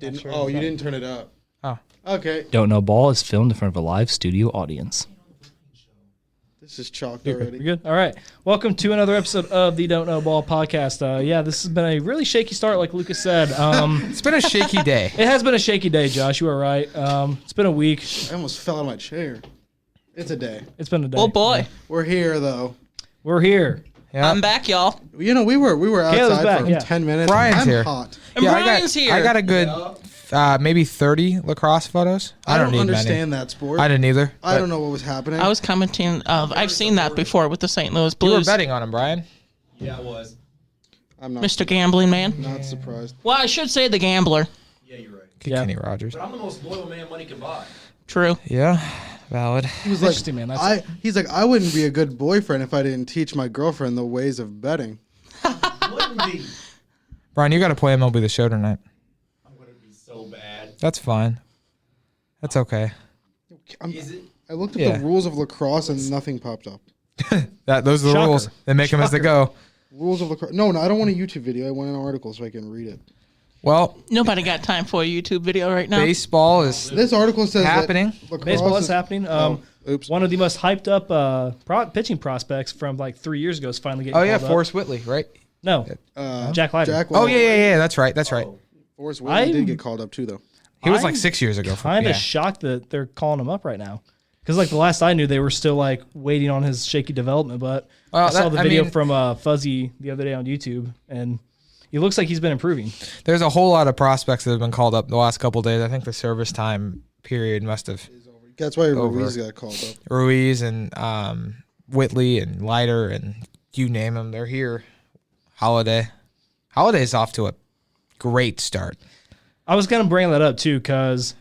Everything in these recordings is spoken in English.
Oh, you didn't turn it up. Oh. Okay. Don't Know Ball is filmed in front of a live studio audience. This is chalked You're already. good. All right. Welcome to another episode of the Don't Know Ball podcast. This has been a really shaky start, like Lucas said. It's been a shaky day. It has been a shaky day, Josh. You are right. It's been a week. I almost fell out of my chair. It's a day. It's been a day. Oh boy, We're here though. We're here. Yeah. I'm back, y'all. You know, we were Caleb's outside back, for yeah. 10 minutes. Brian's I'm here. hot. And Yeah, Brian's here. I got a good maybe 30 lacrosse photos. I don't need understand many. that sport. I didn't either. I don't know what was happening. I was commenting. I've seen that before with the St. Louis You were Blues. betting on him, Brian. Yeah, I was. I'm not, Mr. Gambling Man. not surprised. Well, I should say the gambler. Yeah, you're right. Yeah. Kenny Rogers. But I'm the most loyal man money can buy. True. Yeah, valid. He was like, Interesting, man. That's- he's like, I wouldn't be a good boyfriend if I didn't teach my girlfriend the ways of betting. Wouldn't be. Brian, you got to play MLB The Show tonight. I'm gonna be so bad. That's fine. That's okay. Is it? I looked at Yeah. the rules of lacrosse and nothing popped up. Those are the Shocker. rules. They make them as they go. Rules of lacrosse. No, I don't want a YouTube video. I want an article so I can read it. Well, Nobody got time for a YouTube video right now. baseball is This article says happening. That lacrosse Baseball is happening. oops. One of the most hyped up pitching prospects from like 3 years ago is finally getting Oh yeah, called up. Forrest Whitley, right? No, Jack Leiter. Jack Oh White. yeah. That's right. Forrest Whitley I'm- did get called up too, though. He was like I'm 6 years ago. Kind of yeah. shocked that they're calling him up right now. Because like the last I knew, they were still like waiting on his shaky development. But Well, I saw the video mean- from Fuzzy the other day on YouTube, and he looks like he's been improving. There's a whole lot of prospects that have been called up the last couple of days. I think the service time period must have That's why Over. Ruiz got called up. Ruiz and Whitley and Leiter and you name them. They're here. Holiday's off to a great start. I was gonna bring that up too, because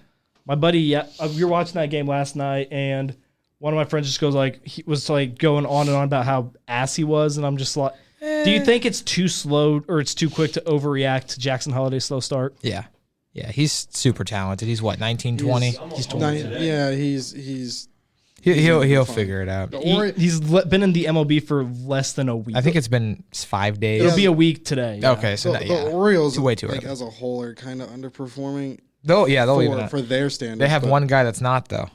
my buddy, we were watching that game last night, and one of my friends just goes like, he was like going on and on about how ass he was, and I'm just like, do you think it's too slow or it's too quick to overreact to Jackson Holiday's slow start? Yeah, he's super talented. He's what, 19, 20? He's 20. Yeah, he's He'll fine. figure it out. He's been in the MLB for less than a week. I think it's been 5 days. It'll be a week today. yeah. Okay, so the, that, the yeah. Orioles, It's way too like early. as a whole, are kind of underperforming They'll even for their standards. They have but- one guy that's not though.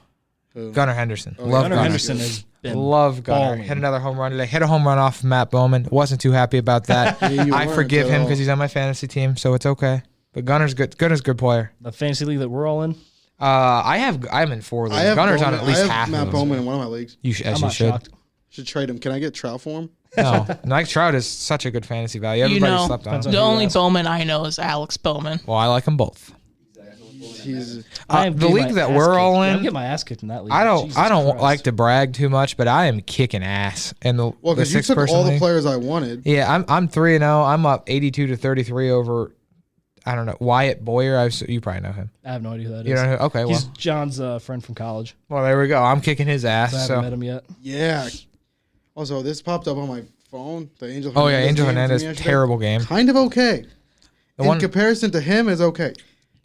Who? Gunnar Henderson. Oh, Love Gunnar Gunnar. Henderson has been Love Gunnar. balling. Hit another home run today. Hit a home run off Matt Bowman. Wasn't too happy about that. Yeah, you I weren't forgive at him all. because he's on my fantasy team, so it's okay. But Gunner's good. Gunner's a good player. the fantasy league that we're all in. I'm in 4 leagues. I have Gunner's Bowman, on at least I have half Matt of those. Bowman in one of my leagues. You should, I'm as you not should. shocked. Should trade him. Can I get trout for him? No, Mike Trout is such a good fantasy value. You Everybody know, slept on Depends him. the who only asked. Bowman I know is Alex Bowman. Well, I like them both. He's I am the getting league my that ass we're kicked. all Yeah, I'm in, getting my ass kicked in that league. I don't Jesus like Christ. to brag too much, but I am kicking ass in the well the because you took 6-person all the league. players I wanted. Yeah, I'm 3-0. I'm up 82-33 over. I don't know, Wyatt Boyer. You probably know him. I have no idea who that is. You know who? Okay, He's well, John's friend from college. there we go. I'm kicking his I ass. haven't So met him yet. Yeah. Also, this popped up on my phone. The Angel. oh yeah, Angel game from Hernandez, yesterday. terrible game. Kind of okay. The In one, comparison to him, is okay.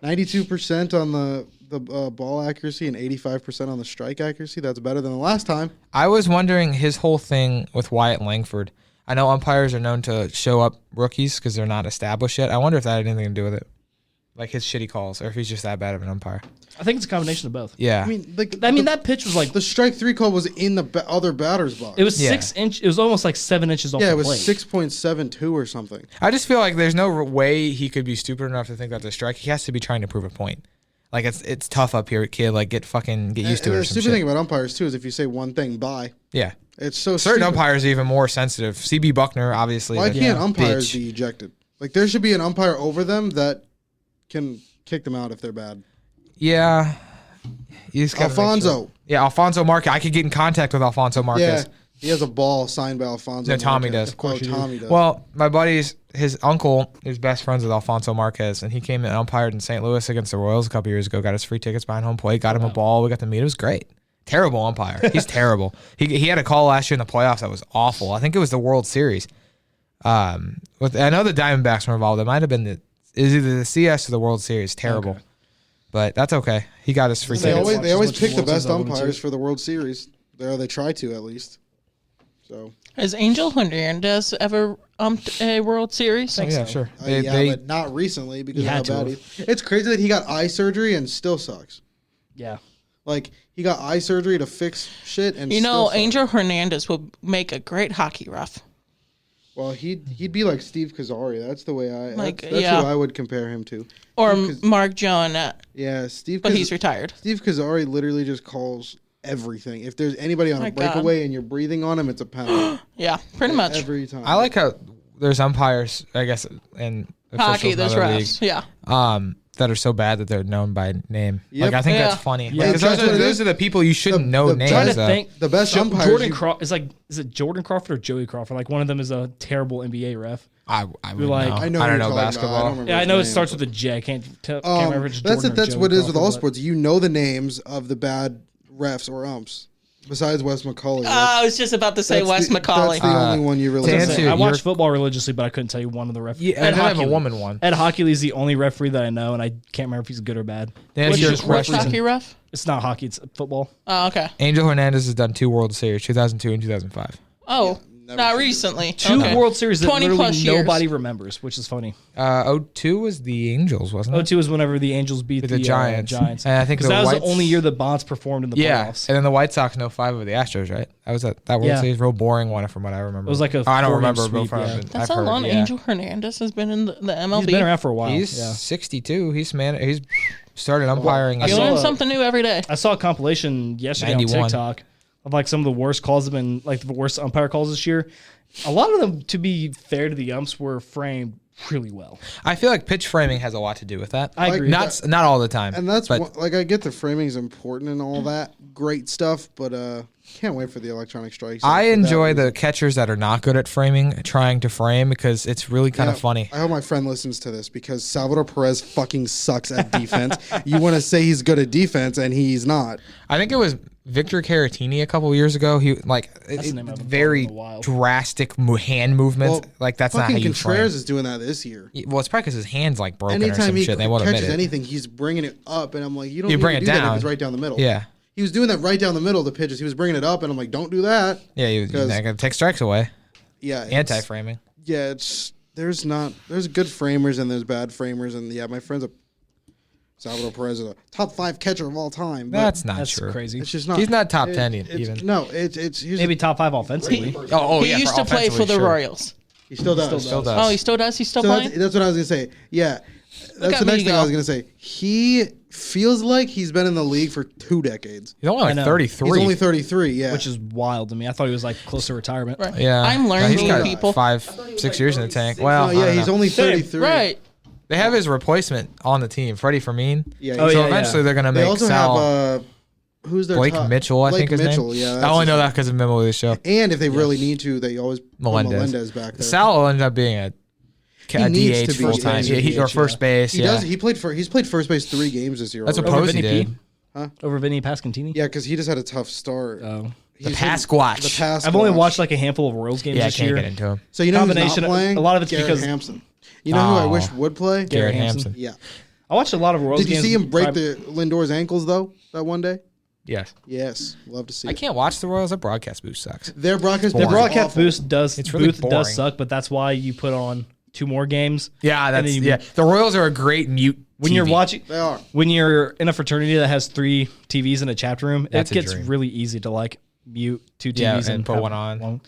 92% on the ball accuracy and 85% on the strike accuracy. That's better than the last time. I was wondering his whole thing with Wyatt Langford. I know umpires are known to show up rookies because they're not established yet. I wonder if that had anything to do with it, like his shitty calls, or if he's just that bad of an umpire. I think it's a combination of both. Yeah, I mean, like, that pitch was like the strike 3 call was in the other batter's box. it was Yeah. 6 inch. It was almost like 7 inches off yeah, the it was plate. 6.72 or something. I just feel like there's no way he could be stupid enough to think that's a strike. He has to be trying to prove a point. Like it's tough up here, kid. Like get used to And it. Or the some stupid shit. thing about umpires too is if you say one thing, bye. Yeah, It's so certain stupid. umpires are even more sensitive. CB Buckner, obviously. Why is a can't umpires bitch. be ejected? Like there should be an umpire over them that can kick them out if they're bad. Yeah, you just gotta make Alfonso. sure. Yeah, Alfonso Marquez. I could get in contact with Alfonso Marquez. Yeah, he has a ball signed by Alfonso. No, Tommy Marquez. does. Of course Oh, you do. Tommy does. Well, my buddy's his uncle is best friends with Alfonso Marquez, and he came and umpired in St. Louis against the Royals a couple years ago. Got us free tickets behind home plate. Got him a ball. We got to meet. It was great. Terrible umpire. He's terrible. He had a call last year in the playoffs that was awful. I think it was the World Series. I know the Diamondbacks were involved. It might have been it was either the CS or the World Series. Terrible. Okay. But that's okay. He got us free they tickets. always Watch as much pick the World Series best I wouldn't umpires see. for the World Series. They try to at least. So Has Angel Hernandez ever umped a World Series? Oh, yeah, sure. but not recently because He of how had to bad have. It's crazy that he got eye surgery and still sucks. Yeah. Like he got eye surgery to fix shit, and You still know, sucks. Angel Hernandez would make a great hockey ref. Well, he'd be like Steve Kazari. That's the way Like, that's yeah. who I would compare him to. Or Steve Kaz- Mark Joannette, Yeah, Steve. but he's retired. Steve Kazari literally just calls everything. If there's anybody on My a God. breakaway and you're breathing on him, it's a penalty. Yeah, pretty much. Every time. I like how there's umpires, I guess, in Hockey, officials in there's other refs. leagues, Yeah. that are so bad that they're known by name. Yep. Like I think Yeah. that's funny. Yeah. Because That's what it those is. are the people you shouldn't know the- names. Trying to of. think. the best umpires. Is it Jordan Crawford or Joey Crawford? Like one of them is a terrible NBA ref. I would like- know. I I know. don't who you're know talking basketball. About. I don't remember Yeah, I his know it name. starts with a J. I can't remember if it's Jordan or That's Joey what it is with all Crawford, but- sports. You know the names of the bad refs or umps. Besides Wes McCauley. I was just about to say That's Wes the- McCauley. That's the only one you really to know. answer- I watch you're- football religiously, but I couldn't tell you one of the referees. Yeah, and then I have a woman one. Ed Hockley's the only referee that I know, and I can't remember if he's good or bad. To answer Which your which question, hockey ref? It's not hockey; it's football. Oh, okay. Angel Hernandez has done 2 World Series, 2002 and 2005. Oh, never not seen it. recently. Two Okay. World Series that 20 literally plus years. nobody remembers, which is funny. 02 was the Angels, wasn't it? 02 is whenever the Angels beat The Giants. Giants. And I think 'Cause the that was Whites- the only year the Bonds performed in the Yeah, playoffs. and then the White Sox in 05 with the Astros, right? That was that World Yeah. Series, real boring one from what I remember. It was like a I don't 4-game remember, sweep, but yeah. I've That's how heard, long yeah. Angel Hernandez has been in the MLB. He's been around for a while. He's yeah. 62. He's started umpiring. I You saw learn a- something new every day. I saw a compilation yesterday 91. on TikTok of like some of the worst calls have been like the worst umpire calls this year. A lot of them, to be fair to the umps, were framed really well. I feel like pitch framing has a lot to do with that. I agree. Not all the time. And that's but one, like I get the framing's important and all that great stuff, but can't wait for the electronic strikes. I For that enjoy reason. the catchers that are not good at framing, trying to frame because it's really kind of Yeah, funny. I hope my friend listens to this because Salvador Perez fucking sucks at defense. You want to say he's good at defense and he's not. I think it was Victor Caratini a couple years ago. He like That's the name I haven't very followed in a while. drastic hand movements. like that's not how fucking you Contreras frame. is doing that this year. Well, it's probably because his hand's like broken or Anytime some he shit. They won't admit catches it. anything, he's bringing it up, and I'm like, you don't You need bring to it do that if down. it's right down the middle. Yeah, He was doing that right down the middle of the pitches. He was bringing it up, and I'm like, don't do that. yeah. You're 'Cause- not gonna take strikes away. Yeah, it's- Anti-framing. Yeah, there's good framers and there's bad framers, and yeah, my friend's a Salvador Perez is a top 5 catcher of all time. But That's not That's true. crazy. it's just not. He's not top 10 it's- even. No, it's he's Maybe top 5 offensively. Oh, He yeah. used to play for the Royals. he still does. Still does. Oh, he still does? He's still So playing? that's what I was gonna say. Yeah, that's at the me next thing go. I was gonna say. He feels like he's been in the league for 2 decades. He's only I like know. 33. He's only 33. Yeah, Which is wild to me. I thought he was like close to retirement. Right. Yeah, I'm No, learning he's got people. 5-6 years in the tank. 36. Well, oh I yeah, don't he's know. only Same. 33. Right. They have his replacement on the team, Freddie Fermin. Yeah. Oh, he's- So yeah, eventually they're gonna They make also Sal have who's their Blake top? Mitchell. I Blake think his Mitchell, name. Yeah, I that's only his know name. that because of Emily's show. And if they really need to, they always put Melendez back there. Sal will end up being a needs DH to be full time. a Yeah, or DH, first base. He yeah. does. He's played first base 3 games this year. That's what already. Over Posey Vinny did. P? Over Vinny Pascantini? Yeah, because he just had a tough start. Oh. The Pasquatch. The Pasquatch. I've only watched like a handful of Royals games Yeah, I this can't year. get into him. So you know who's combination- not playing? a lot of it's Garrett because- Hampson. You know who I Oh. wish would play? Garrett Garrett Hampson. Hampson. Yeah. I watched a lot of Royals Did you games. see him break prime- the Lindor's ankles though that one day? Yes. Yes, love to see. I it. can't watch the Royals. Their broadcast booth sucks. Their broadcast. Their boring. broadcast boost does It's really booth boring. does suck, but that's why you put on 2 more games. Yeah, And that's then you- yeah. The Royals are a great mute. When TV. you're watching, They are. when you're in a fraternity that has 3 TVs in a chapter room, That's it a gets dream. really easy to like mute 2 Yeah, TVs and put have one on.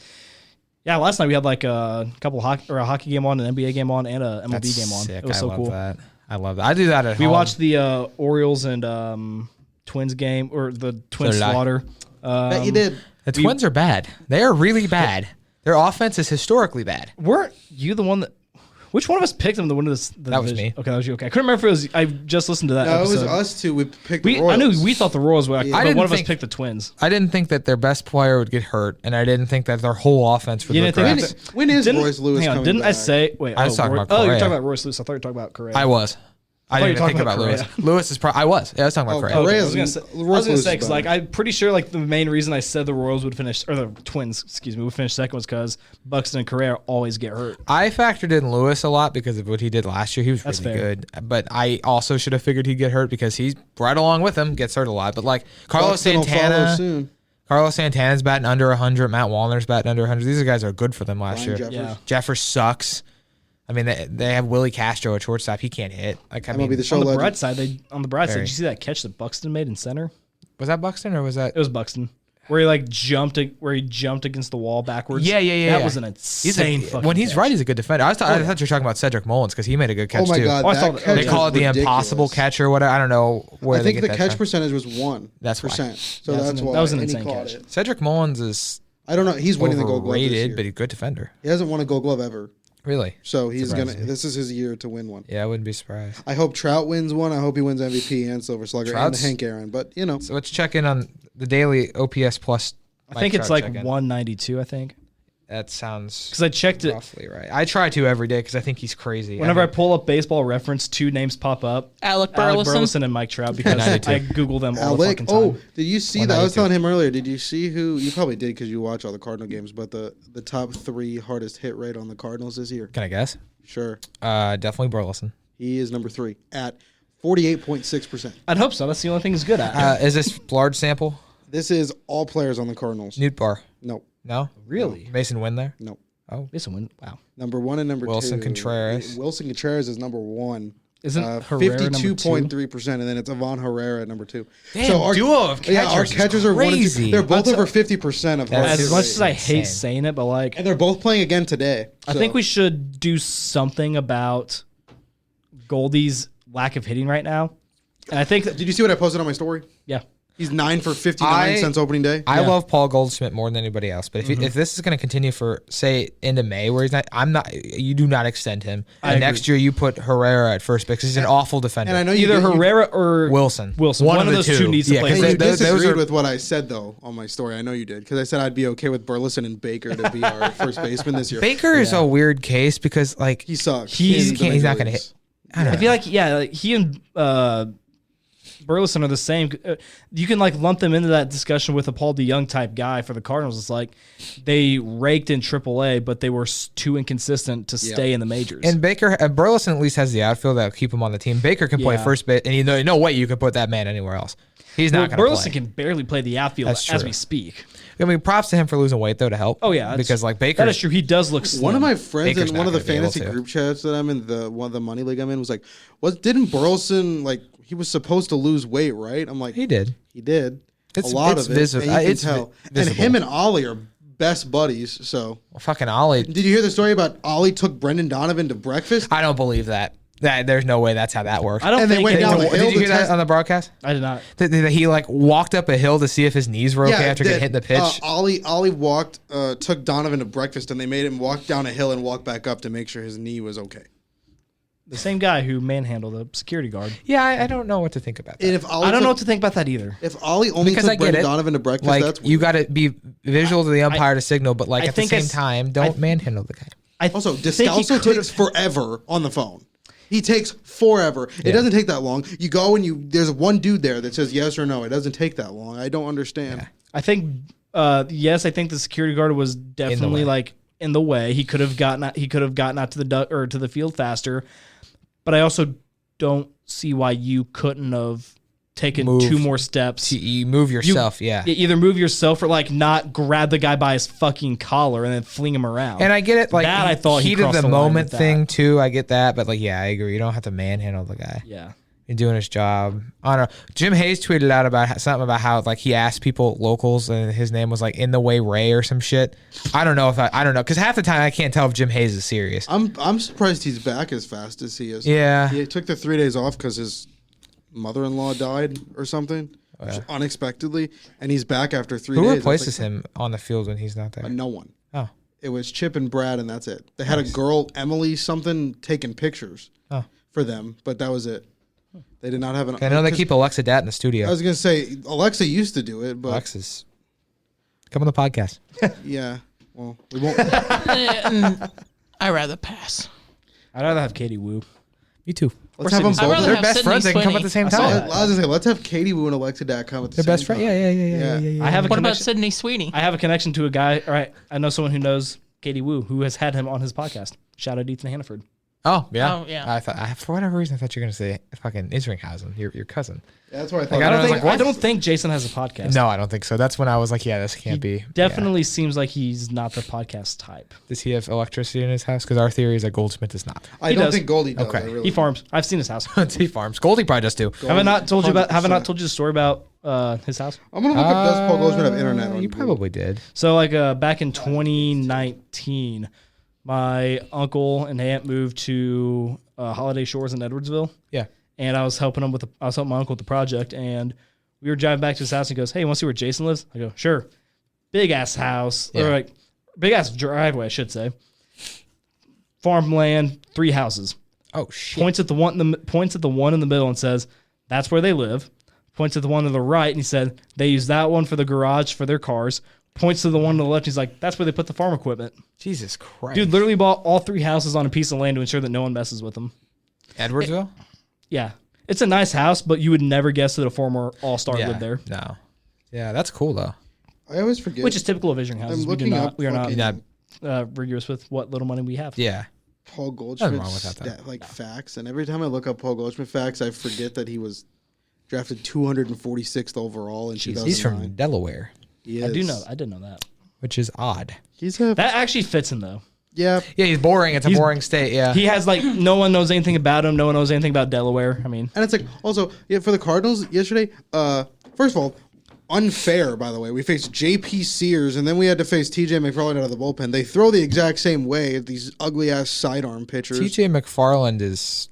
Yeah, last night we had like a couple a hockey game on, an NBA game on, and a MLB That's game on. sick. It was I so love cool. that. I love that. I do that at We home. watched the Orioles and Twins game or the Twins did I. slaughter. Bet you did. The Twins are bad. They are really bad. Their offense is historically bad. Weren't you the one that? Which one of us picked them to win the That was division? me. Okay, that was you. Okay, I couldn't remember if it was. I just listened to that No, it was episode. us two. We picked the I Royals. knew we thought the Royals were, Yeah. but didn't one of us think- picked the Twins. I didn't think that their best player would get hurt, and I didn't think that their whole offense would You didn't regress. think When is Didn't- Royce Lewis hang on, coming didn't I back? say? Wait, I was talking about you're Correa. talking about Royce Lewis. I thought you were talking about Correa. I was. I thought you didn't were think talking about about Lewis. Correa. Lewis is probably. I was. Yeah, I was talking about Oh, Correa. Okay, Correa's- I was gonna say, Royce because Lewis is like better. I'm pretty sure like the main reason I said the Royals would finish or the Twins, excuse me, would finish second was because Buxton and Correa always get hurt. I factored in Lewis a lot because of what he did last year. He was That's really fair. good. But I also should have figured he'd get hurt because he's right along with him, gets hurt a lot. But like Carlos Buxton will follow Santana, soon. Carlos Santana's batting under 100. Matt Wallner's batting under 100. These guys are good for them last Ryan year. Jeffers. Yeah. Jeffers sucks. I mean, they have Willie Castro at shortstop. He can't hit. Like, I MLB mean, the show On the legend. bright side, did Very. you see that catch that Buxton made in center? was that Buxton or was that? It was Buxton. Where he like jumped against the wall backwards. Yeah. That was an insane fucking when he's catch. right, he's a good defender. I thought you were talking about Cedric Mullins because he made a good catch Oh my too. god, Oh, I that saw that. catch They call it was the ridiculous. impossible catch or whatever. I don't know where I they think get the that catch from. percentage was 1%. That's why. So Yeah, that's why. that was an and he insane caught catch. it. Cedric Mullins is I don't know. He's winning the Gold Glove this overrated, year. but he's a good defender. He hasn't won a Gold Glove ever, Really? so he's Surprises gonna. me. This is his year to win one. Yeah, I wouldn't be surprised. I hope Trout wins one. I hope he wins MVP and Silver Slugger Trout's- and Hank Aaron. But you know, So let's check in on the daily OPS plus. I think Mike it's Trout like check-in. 192. I think That sounds because I checked it. roughly right. I try to every day because I think he's crazy. Whenever I mean, pull up Baseball Reference, 2 names pop up: Alec Alec Burleson. Burleson and Mike Trout. Because 92. I Google them all the Alec. fucking time. Oh, did you see that? I was 192. telling him earlier. Did you see who? You probably did because you watch all the Cardinal games. But the top 3 hardest hit rate on the Cardinals this year. can I guess? Sure, Definitely Burleson. he is number 3 at 48.6%. I'd hope so. That's the only thing he's good at. Is this large sample? This is all players on the Cardinals. Newt Bar. No, No? Really? Mason Wynn there? no. Mason win. Wow. Number 1 and number 2. Wilson Contreras. Wilson Contreras is number 1. Isn't Herrera number 2? 52.3%, and then it's Ivan Herrera at number 2. Damn, our duo of yeah, our catchers is catchers are 1 and 2. crazy. They're both That's over 50% of hard That's hit As much rate. as I hate insane. saying it, but like And they're both playing again today. I think we should do something about Goldie's lack of hitting right now. And I think that, Did you see what I posted on my story? yeah. He's 9 for 59 since opening day. I Yeah. love Paul Goldschmidt more than anybody else, but if this is going to continue for say into May, where he's not, you do not extend him. I And next year you put Herrera at first because he's an awful defender. And I know you Either did- you- Herrera or Wilson. One of those two needs to Yeah, play. 'cause And you those disagreed are- with what I said though on my story. I know you did because I said I'd be okay with Burleson and Baker to be our first baseman this year. Baker is a weird case because like He sucks. He's in the can't- he's not major gonna leagues. hit. I don't I know. feel like like he and Burleson are the same. You can like lump them into that discussion with a Paul DeYoung type guy for the Cardinals. It's like they raked in AAA, but they were too inconsistent to stay in the majors. And Baker, Burleson at least has the outfield that'll keep him on the team. Baker can play Yeah. first base, and you know, no way you could put that man anywhere else. He's not going to Burleson play. can barely play the outfield That's as true. we speak. I mean, props to him for losing weight though to help. Oh yeah, that's- because like Baker, that is true. He does look slim. One of my friends Baker's in one not of the gonna be able fantasy to. group chats that I'm in, one of the money league I'm in, was like, didn't Burleson like he was supposed to lose weight, right? I'm like, he did. He did. It's- a lot it's of it. visible. And you can It's tell. And visible. him and Ollie are best buddies. So, Well, fucking Ollie. did you hear the story about Ollie took Brendan Donovan to breakfast? I don't believe that. There's no way that's how that works. I don't And they think went down the hill Did you to hear that test- on the broadcast? I did not. That he like walked up a hill to see if his knees were okay after getting hit in the pitch. Ollie walked, took Donovan to breakfast, and they made him walk down a hill and walk back up to make sure his knee was okay. The same guy who manhandled a security guard. Yeah, I don't know what to think about that. And if Ollie I don't know took- what to think about that either. If Ollie only Because I took get Brendan it. Donovan to breakfast, Like that's you weird. got to be visual to the umpire to signal, but like I at the think same time, don't manhandle the guy. Also, think he Descalso could've- takes forever on the phone. He takes forever. It doesn't take that long. You go and there's one dude there that says yes or no. It doesn't take that long. I don't understand. I think yes, I think the security guard was definitely way. like in the way. He could have gotten out to to the field faster. But I also don't see why you couldn't have taken Move. 2 more steps. You move yourself, yeah. Either move yourself or like not grab the guy by his fucking collar and then fling him around. And I get it, like That I thought he heat of crossed the the line moment with that. thing too. I get that, but like, yeah, I agree. You don't have to manhandle the guy. yeah. You're doing his job. I don't know. Jim Hayes tweeted out about something about how like he asked people locals and his name was like in the way Ray or some shit. I don't know if I don't know because half the time I can't tell if Jim Hayes is serious. I'm surprised he's back as fast as he is. Yeah. He took the 3 days off because his mother-in-law died or something unexpectedly, and he's back after 3 days. Who It's replaces like, him on the field when he's not there? No one. Oh, It was Chip and Brad, and that's it. They had a girl, Emily something, taking pictures Oh. for them, but that was it. They did not have an. I know they 'cause keep Alexa Dat in the studio. I was gonna say Alexa used to do it, but Alexa's come on the podcast. yeah. Well, we won't. I rather pass. I'd rather have Katie Wu. Me too. Let's have them I'd both. rather They're have best Sydney friends. They can come at Sweeney. the same I saw time. that. I was gonna say let's have Katie Wu and Alexa Dak come at the They're same best friends. time. Yeah. I have a What about connection. Sydney Sweeney? I have a connection to a guy. All right, I know someone who knows Katie Wu, who has had him on his podcast. Shout out Ethan Hannaford. Oh yeah. Oh, yeah. I thought for whatever reason I thought you were gonna say fucking Isringhausen, your cousin. That's what I thought. Like, I was like, what? I don't think Jason has a podcast. No, I don't think so. That's when I was like, yeah, this can't be. Definitely seems like he's not the podcast type. Does he have electricity in his house? Because our theory is that Goldsmith does not. I He don't does. think Goldie does. Okay. I really He farms. I've seen his house. He farms. Goldie probably does too. Have I not told you about? Have I not 100%. told you the story about his house? I'm gonna look up does Paul Goldschmidt have internet on You Google? probably did. So like back in 2019, my uncle and aunt moved to Holiday Shores in Edwardsville, Yeah. and I was helping him I was helping my uncle with the project, and we were driving back to his house. And he goes, "Hey, you want to see where Jason lives?" I go, "Sure." Big ass house, Yeah. or like big ass driveway, I should say. Farmland, 3 houses. Oh shit. Points at the one in the middle and says, "That's where they live." Points at the one to the right and he said, "They use that one for the garage for their cars." Points to the one to the left. He's like, "That's where they put the farm equipment." Jesus Christ. Dude literally bought all 3 houses on a piece of land to ensure that no one messes with them. Edwardsville? Yeah, it's a nice house, but you would never guess that a former all-star lived there, No. Yeah, that's cool though. I always forget. which is typical of Asian houses. I'm looking up. We are fucking not Yeah. rigorous with what little money we have. Yeah. Paul Nothing Goldschmidt wrong with that, though. facts, and every time I look up Paul Goldschmidt facts, I forget that he was drafted 246th overall in 2009. He's from Delaware, He I do is. know. I did know that. which is odd. He's a That actually fits him though. yeah. Yeah, he's boring. It's a boring state. Yeah. He has like no one knows anything about him. No one knows anything about Delaware. I mean, And it's like also for the Cardinals yesterday. First of all, unfair by the way. We faced J.P. Sears and then we had to face T.J. McFarland out of the bullpen. They throw the exact same way. These ugly ass sidearm pitchers. TJ McFarland is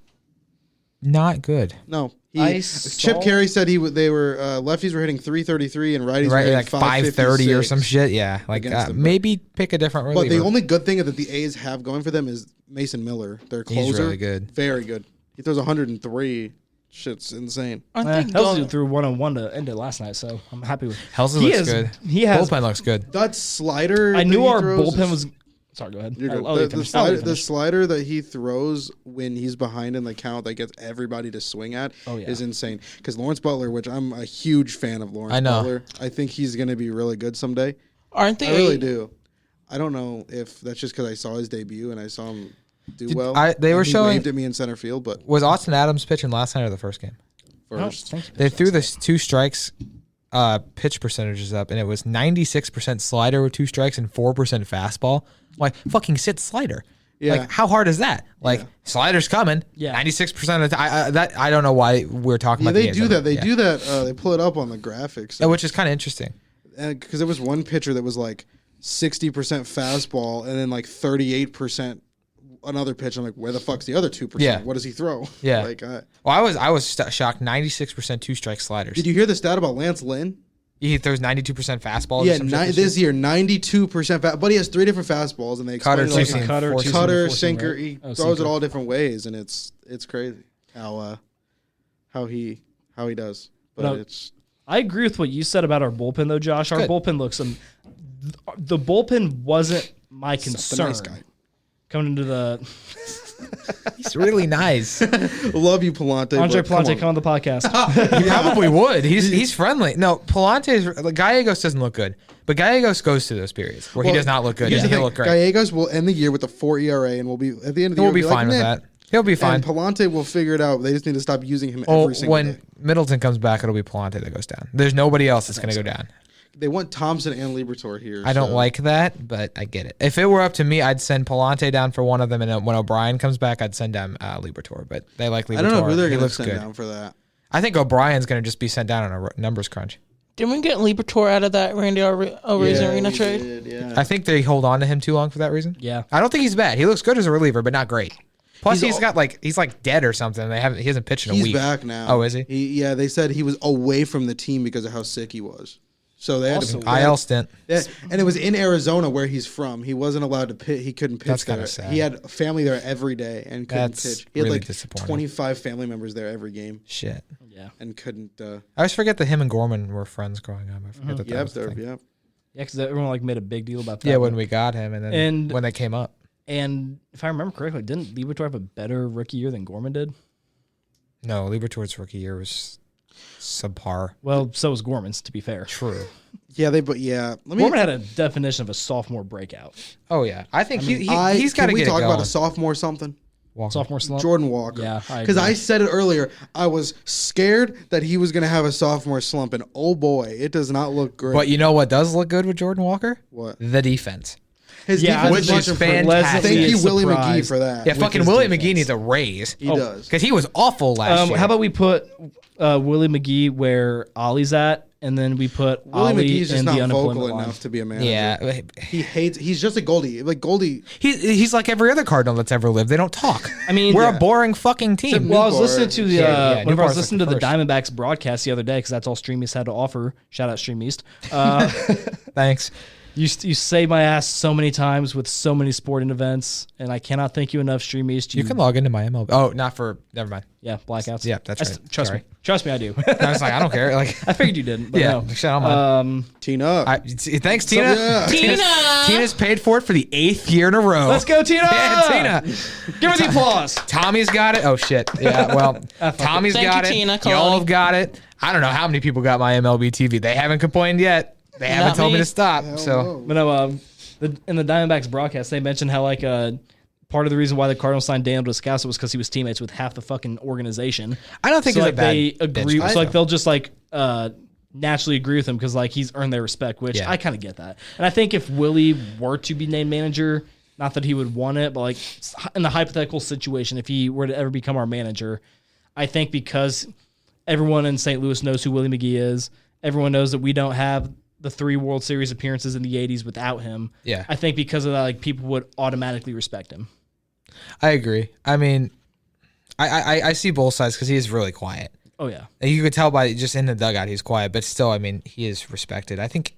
not good. No. I Chip saw- Carey said they were lefties were hitting 333 and righties were Right, hitting like 530 or some 556. shit. Yeah, like against them. maybe pick a different reliever. But the only good thing that the A's have going for them is Mason Miller, their closer. He's really good. Very good. He throws 103. Shit's insane. I think Helsley threw 1-on-1 to end it last night, so I'm happy with. Helsley He looks is- good. he has- Bullpen looks good. That slider. I that knew he our throws bullpen is- was. Sorry, go ahead. You're good. I'll let you The finish. I'll let you the finish. slider that he throws when he's behind in the count that gets everybody to swing at Oh, yeah. is insane. Because Lawrence Butler, which I'm a huge fan of Lawrence I know. Butler, I think he's going to be really good someday. aren't they? I really do. I don't know if that's just because I saw his debut and I saw him do well. they were And he showing- waved at me in center field, but Was Austin Adams pitching last night or the first game? No, first. thank you. They threw the 2 strikes pitch percentages up, and it was 96% slider with 2 strikes and 4% fastball. Like, fucking sit slider. Yeah. Like, how hard is that? Like, slider's coming. Yeah. 96% of the time. I don't know why we're talking Yeah, about they the do A's. that. They Yeah. do that. They pull it up on the graphics. Which is kind of interesting. Because there was one pitcher that was like 60% fastball and then like 38% another pitch. I'm like, where the fuck's the other 2%? Yeah. What does he throw? Yeah. Like, Well, I was shocked. 96% 2-strike sliders. did you hear the stat about Lance Lynn? He throws 92% fastballs. Yeah, or some shit this this year 92% but he has 3 different fastballs and they Cutter, explain it two-seam, like Cutter, four-seam. two-seam, cutter, four-seam, sinker. right? He Oh, throws sinker. it all different ways and it's crazy how he does. But No, it's I agree with what you said about our bullpen, though, Josh. Our Good. bullpen looks. The bullpen wasn't my the concern nice guy. coming into the. He's really nice. Love you, Palante. Andre but come Plante, on. come on the podcast. He probably would. He's friendly. No, Gallegos doesn't look good, but Gallegos goes through those periods where he Well, does not look good. Here's And the he'll thing, look great. Gallegos will end the year with a 4 ERA and will be at the end of the He'll year. be fine with "Nah." that. He'll be fine. And Palante will figure it out. They just need to stop using him Oh, every single when day. Middleton comes back, it'll be Palante that goes down. There's nobody else that's going to go down. They want Thompson and Liberatore here. I don't so- like that, but I get it. If it were up to me, I'd send Palante down for one of them, and then when O'Brien comes back, I'd send down Liberatore. But they like Liberatore. I don't know who they're He going to looks send good. down for that. I think O'Brien's going to just be sent down on a numbers crunch. Didn't we get Liberatore out of that Randy Arena we trade? did, yeah. I think they hold on to him too long for that reason. Yeah. I don't think he's bad. He looks good as a reliever, but not great. Plus, He's he's like dead or something. He hasn't pitched in a He's week. back now. Oh, is he? Yeah, they said he was away from the team because of how sick he was. So they had Also, to IL stint. and it was in Arizona where he's from. He wasn't allowed to pitch. He couldn't pitch That's there. kinda sad. He had family there every day and couldn't That's pitch. He had really like disappointing. 25 family members there every game Shit. Yeah. and couldn't. I always forget that him and Gorman were friends growing up. I forget that. Yep, was the they're, thing. yep. Yeah, because everyone like made a big deal about that. Yeah, when we got him, and then And- when they came up. And if I remember correctly, didn't Liberatore have a better rookie year than Gorman did? No, Liberatore's rookie year was subpar. Well, so was Gorman's, to be fair. True. Yeah, Let me. Gorman had a definition of a sophomore breakout. Oh yeah, I think he's got Can to we get talk it about going. a sophomore something? Sophomore slump. Jordan Walker. Yeah, I because agree. I said it earlier. I was scared that he was going to have a sophomore slump, and oh boy, it does not look great. But you know what does look good with Jordan Walker? What? The defense. His Yeah, defense which is much is improved. fantastic. Thank you, Willie McGee, Surprised. for that. Yeah, With fucking his Willie defense. McGee needs a raise He does. because he was awful last year. How about we put Willie McGee where Ollie's at, and then we put Willie Ollie McGee's just in the not unemployment vocal line. enough to be a manager. Yeah, He hates. He's just a Goldie. Like Goldie. he's like every other Cardinal that's ever lived. They don't talk. I mean, We're yeah. a boring fucking team. Well, I was Newbar. listening to the Yeah, whenever I Newbar's was listening to like the the Diamondbacks broadcast the other day because that's all Stream East had to offer. Shout out Stream East. Thanks. You saved my ass so many times with so many sporting events, and I cannot thank you enough, Stream East. You can log into my MLB. Oh, not for. Never mind. Yeah, blackouts. Yeah, that's right. Trust Sorry. me. Trust me, I do. I was like, I don't care. Like, I figured you didn't. But yeah, no. shut up, man. Tina. Thanks, Tina. yeah. Tina's paid for it for the 8th year in a row. Let's go, Tina! Yeah, Tina. Give her the applause. Tommy's got it. Oh shit. Yeah. Well, Tommy's Thank got you, it. Tina, Y'all Colin. have got it. I don't know how many people got my MLB TV. They haven't complained yet. They haven't Not told me me. to stop. Hell So no. But no, in the Diamondbacks broadcast, they mentioned how like part of the reason why the Cardinals signed Daniel Descalso was because he was teammates with half the fucking organization. I don't think So it's like a bad they agree. bench. So like they'll just like naturally agree with him because like he's earned their respect, which Yeah. I kind of get that. And I think if Willie were to be named manager, not that he would want it, but like in the hypothetical situation, if he were to ever become our manager, I think because everyone in St. Louis knows who Willie McGee is, everyone knows that we don't have the 3 World Series appearances in the 80s without him. Yeah. I think because of that, like people would automatically respect him. I agree. I mean, I see both sides because he is really quiet. Oh yeah. And you could tell by just in the dugout he's quiet, but still, I mean, he is respected. I think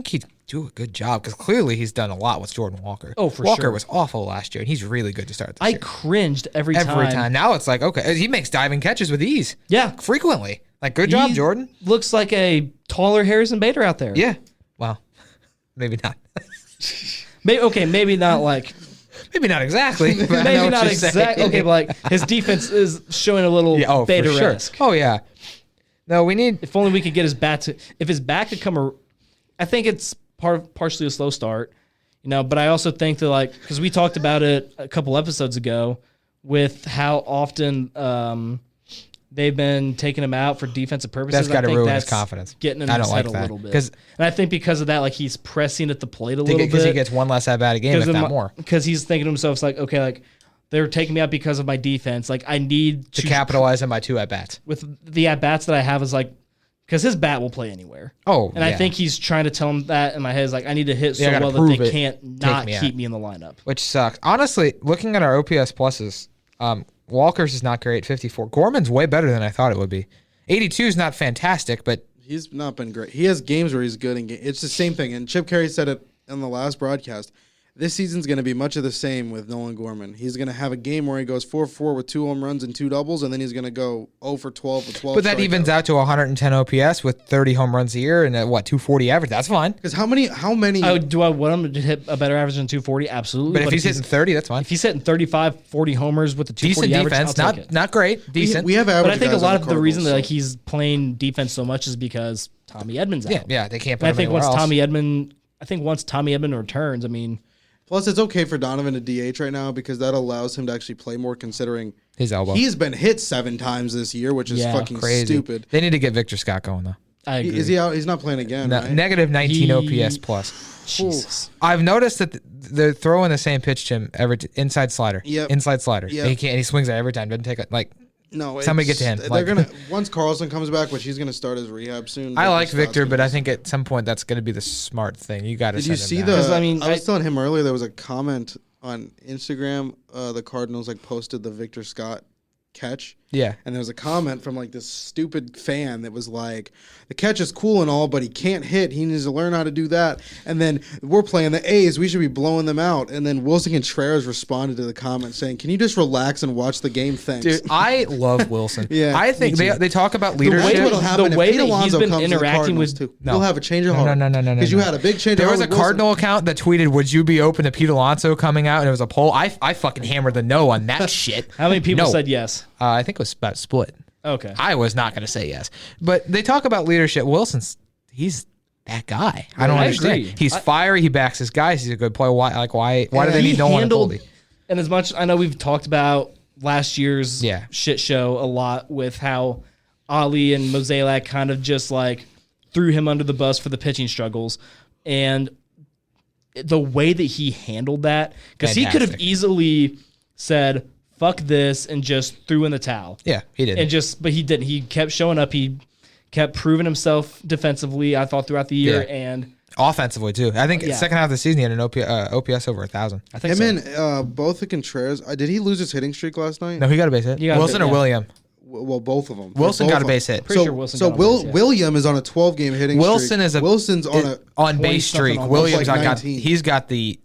he'd do a good job because clearly he's done a lot with Jordan Walker. Oh, for Walker sure. was awful last year, and he's really good to start this I year. cringed every Every time. time. Now it's like, okay, he makes diving catches with ease. Yeah. Frequently. Like, good job, He Jordan. Looks like a taller Harrison Bader out there. Yeah. Well, maybe not. Maybe not like Maybe not exactly. But I know maybe what not you're saying. exactly. Okay, but like his defense is showing a little Yeah, oh, for sure. Bader-esque. Oh, yeah. No, we need. If only we could get his bat to. If his bat could come, I think it's partially a slow start, But I also think that like because we talked about it a couple episodes ago with how often they've been taking him out for defensive purposes. That's got to I think ruin his that's confidence. Getting in I his don't head like a that. little bit. 'Cause- And I think because of that, like he's pressing at the plate a little bit. Because he gets one less at bat a game, if not more. Because he's thinking to himself, it's like, okay, like they're taking me out because of my defense. Like I need To capitalize on my 2 at bats. with the at bats that I have is like because his bat will play anywhere. Oh, And I think he's trying to tell him that in my head is like I need to hit so Yeah, I gotta well that prove they it. can't not me out. keep me in the lineup. Which sucks. Honestly, looking at our OPS pluses, Walker's is not great, 54. Gorman's way better than I thought it would be. 82 is not fantastic, but He's not been great. He has games where he's good, and it's the same thing. And Chip Carey said it in the last broadcast. This season's going to be much of the same with Nolan Gorman. He's going to have a game where he goes 4-4 with 2 home runs and 2 doubles, and then he's going to go 0-for-12 with 12. but that evens out to 110 OPS with 30 home runs a year and 240 average. That's fine. Because how many? Do I want him to hit a better average than 240? Absolutely. But if he's hitting 30, that's fine. if he's hitting 35, 40 homers with a 240 Decent average, defense, I'll take it. not great, decent. We have average. But I think a guys lot on of the reason that like Cardinals, he's playing defense so much is because Tommy Edmonds out. yeah, they can't put And I him think anywhere once else. Tommy Edmond returns, I mean, Plus, it's okay for Donovan to DH right now because that allows him to actually play more. Considering His elbow. he's been hit 7 times this year, which is Yeah, fucking Crazy. stupid. They need to get Victor Scott going, though. I agree. Is he out? He's not playing again. No, right? negative 19 He- OPS plus. Jesus. I've noticed that they're throwing the same pitch to him inside slider. Yep. Inside slider. Yep. He can't. He swings it every time. Doesn't take it. No, Somebody it's- get to him. They're Like- gonna once Carlson comes back, which he's gonna start his rehab soon. I like Scott's Victor, gonna but I be- think at some point that's going to be the smart thing. You got to. Did you see the? Because, I mean, I was I- telling him earlier there was a comment on Instagram. The Cardinals posted the Victor Scott catch. Yeah. And there was a comment from this stupid fan that was like, the catch is cool and all, but he can't hit. He needs to learn how to do that. And then we're playing the A's. We should be blowing them out. And then Wilson Contreras responded to the comment saying, can you just relax and watch the game? Thanks. Dude, I love Wilson. Yeah, I think me too. they talk about the way leadership. what'll happen the if way Pete that he's Alonso been comes to the interacting Cardinals with- too. No. You'll have a change of heart. No. Because you had a big change There of was heart a with Wilson. Cardinal account that tweeted, "Would you be open to Pete Alonso coming out?" And it was a poll. I fucking hammered the no on that shit. How many people No. said yes? I think it was about split. Okay. I was not going to say yes, but they talk about leadership. He's that guy. I don't I understand. agree. He's fiery. He backs his guys. He's a good player. Why do they He need no one to handled- Goldie? And as much I know we've talked about last year's shit show a lot with how Ali and Mozeliak kind of just like threw him under the bus for the pitching struggles. And the way that he handled that, because he could have easily said, fuck this, and just threw in the towel. Yeah, he did. But he didn't. He kept showing up. He kept proving himself defensively, I thought, throughout the year. And offensively, too. I think second half of the season, he had an OPS over 1,000. I think and both the Contreras, did he lose his hitting streak last night? No, he got a base hit. Wilson or William? Well, both of them. Wilson got a base hit. Pretty sure Wilson got a base hit. William is on a 12-game hitting streak. Wilson's on base streak. Williams he's got the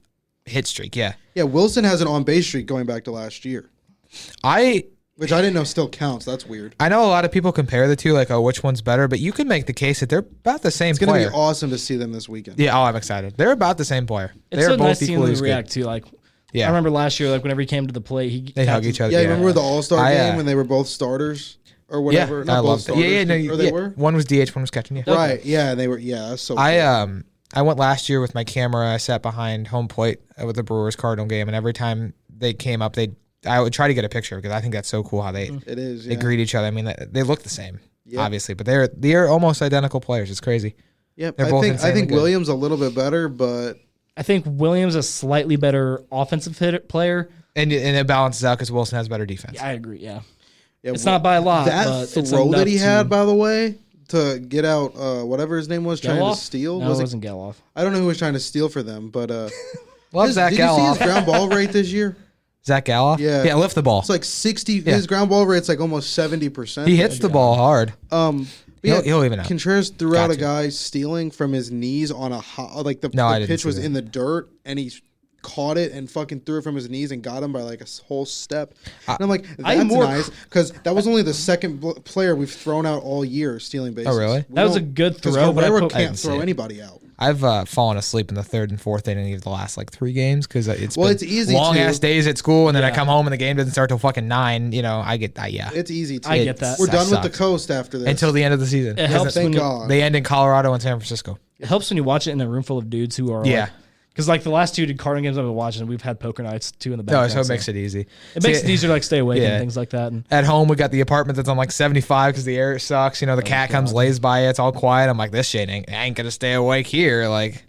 hit streak. Yeah. Yeah, Wilson has an on base streak going back to last year. Which I didn't know still counts. That's weird. I know a lot of people compare the two, like, oh, which one's better, but you could make the case that they're about the same player. It's going to be awesome to see them this weekend. Yeah, I'm excited. They're about the same player. It's so nice seeing them react to, like, I remember last year, like, whenever he came to the plate, they hug each other. Yeah, remember the All-Star game when they were both starters or whatever? Yeah, I loved it. They were? One was DH, one was catching. Yeah. Right, yeah, they were. Yeah, that's so cool. I went last year with my camera. I sat behind home plate with the Brewers Cardinal game, and every time they came up, I would try to get a picture because I think that's so cool how they greet each other. I mean, they look the same, obviously, but they're almost identical players. It's crazy. Yep, I think Williams a little bit better, but I think Williams a slightly better offensive player, and it balances out because Wilson has better defense. Yeah, I agree. Yeah, it's not by a lot. That throw that he had, by the way, to get out whatever his name was, trying to steal. No, it wasn't Geloff. I don't know who was trying to steal for them, but love Zach Did Geloff. you see his ground ball rate this year? Zach Geloff? Yeah, lift the ball. It's like 60. Yeah. His ground ball rate's like almost 70%. He hits the ball hard. He'll even out. Contreras threw out a guy stealing from his knees on a the pitch was in the dirt, and he caught it and fucking threw it from his knees and got him by like a whole step. And I'm like, that's nice because that was only the second player we've thrown out all year stealing bases. Oh, really? That was a good throw, but Herrera can't throw anybody out. I've fallen asleep in the third and fourth inning of the last like 3 games because it's easy. Long ass days at school, and then I come home and the game doesn't start till fucking 9. You know, I get that. Yeah, it's easy. I get that. We're done with the coast after this until the end of the season. It helps. Thank God. They end in Colorado and San Francisco. It helps when you watch it in a room full of dudes who are because like the last 2 Cardinal games I've been watching, we've had poker nights too in the background. So it makes it easy. It makes it easier to like stay awake and things like that. And at home, we got the apartment that's on like 75 because the air sucks. You know, the cat comes, lays by it. It's all quiet. I'm like, this shit ain't gonna stay awake here. Like,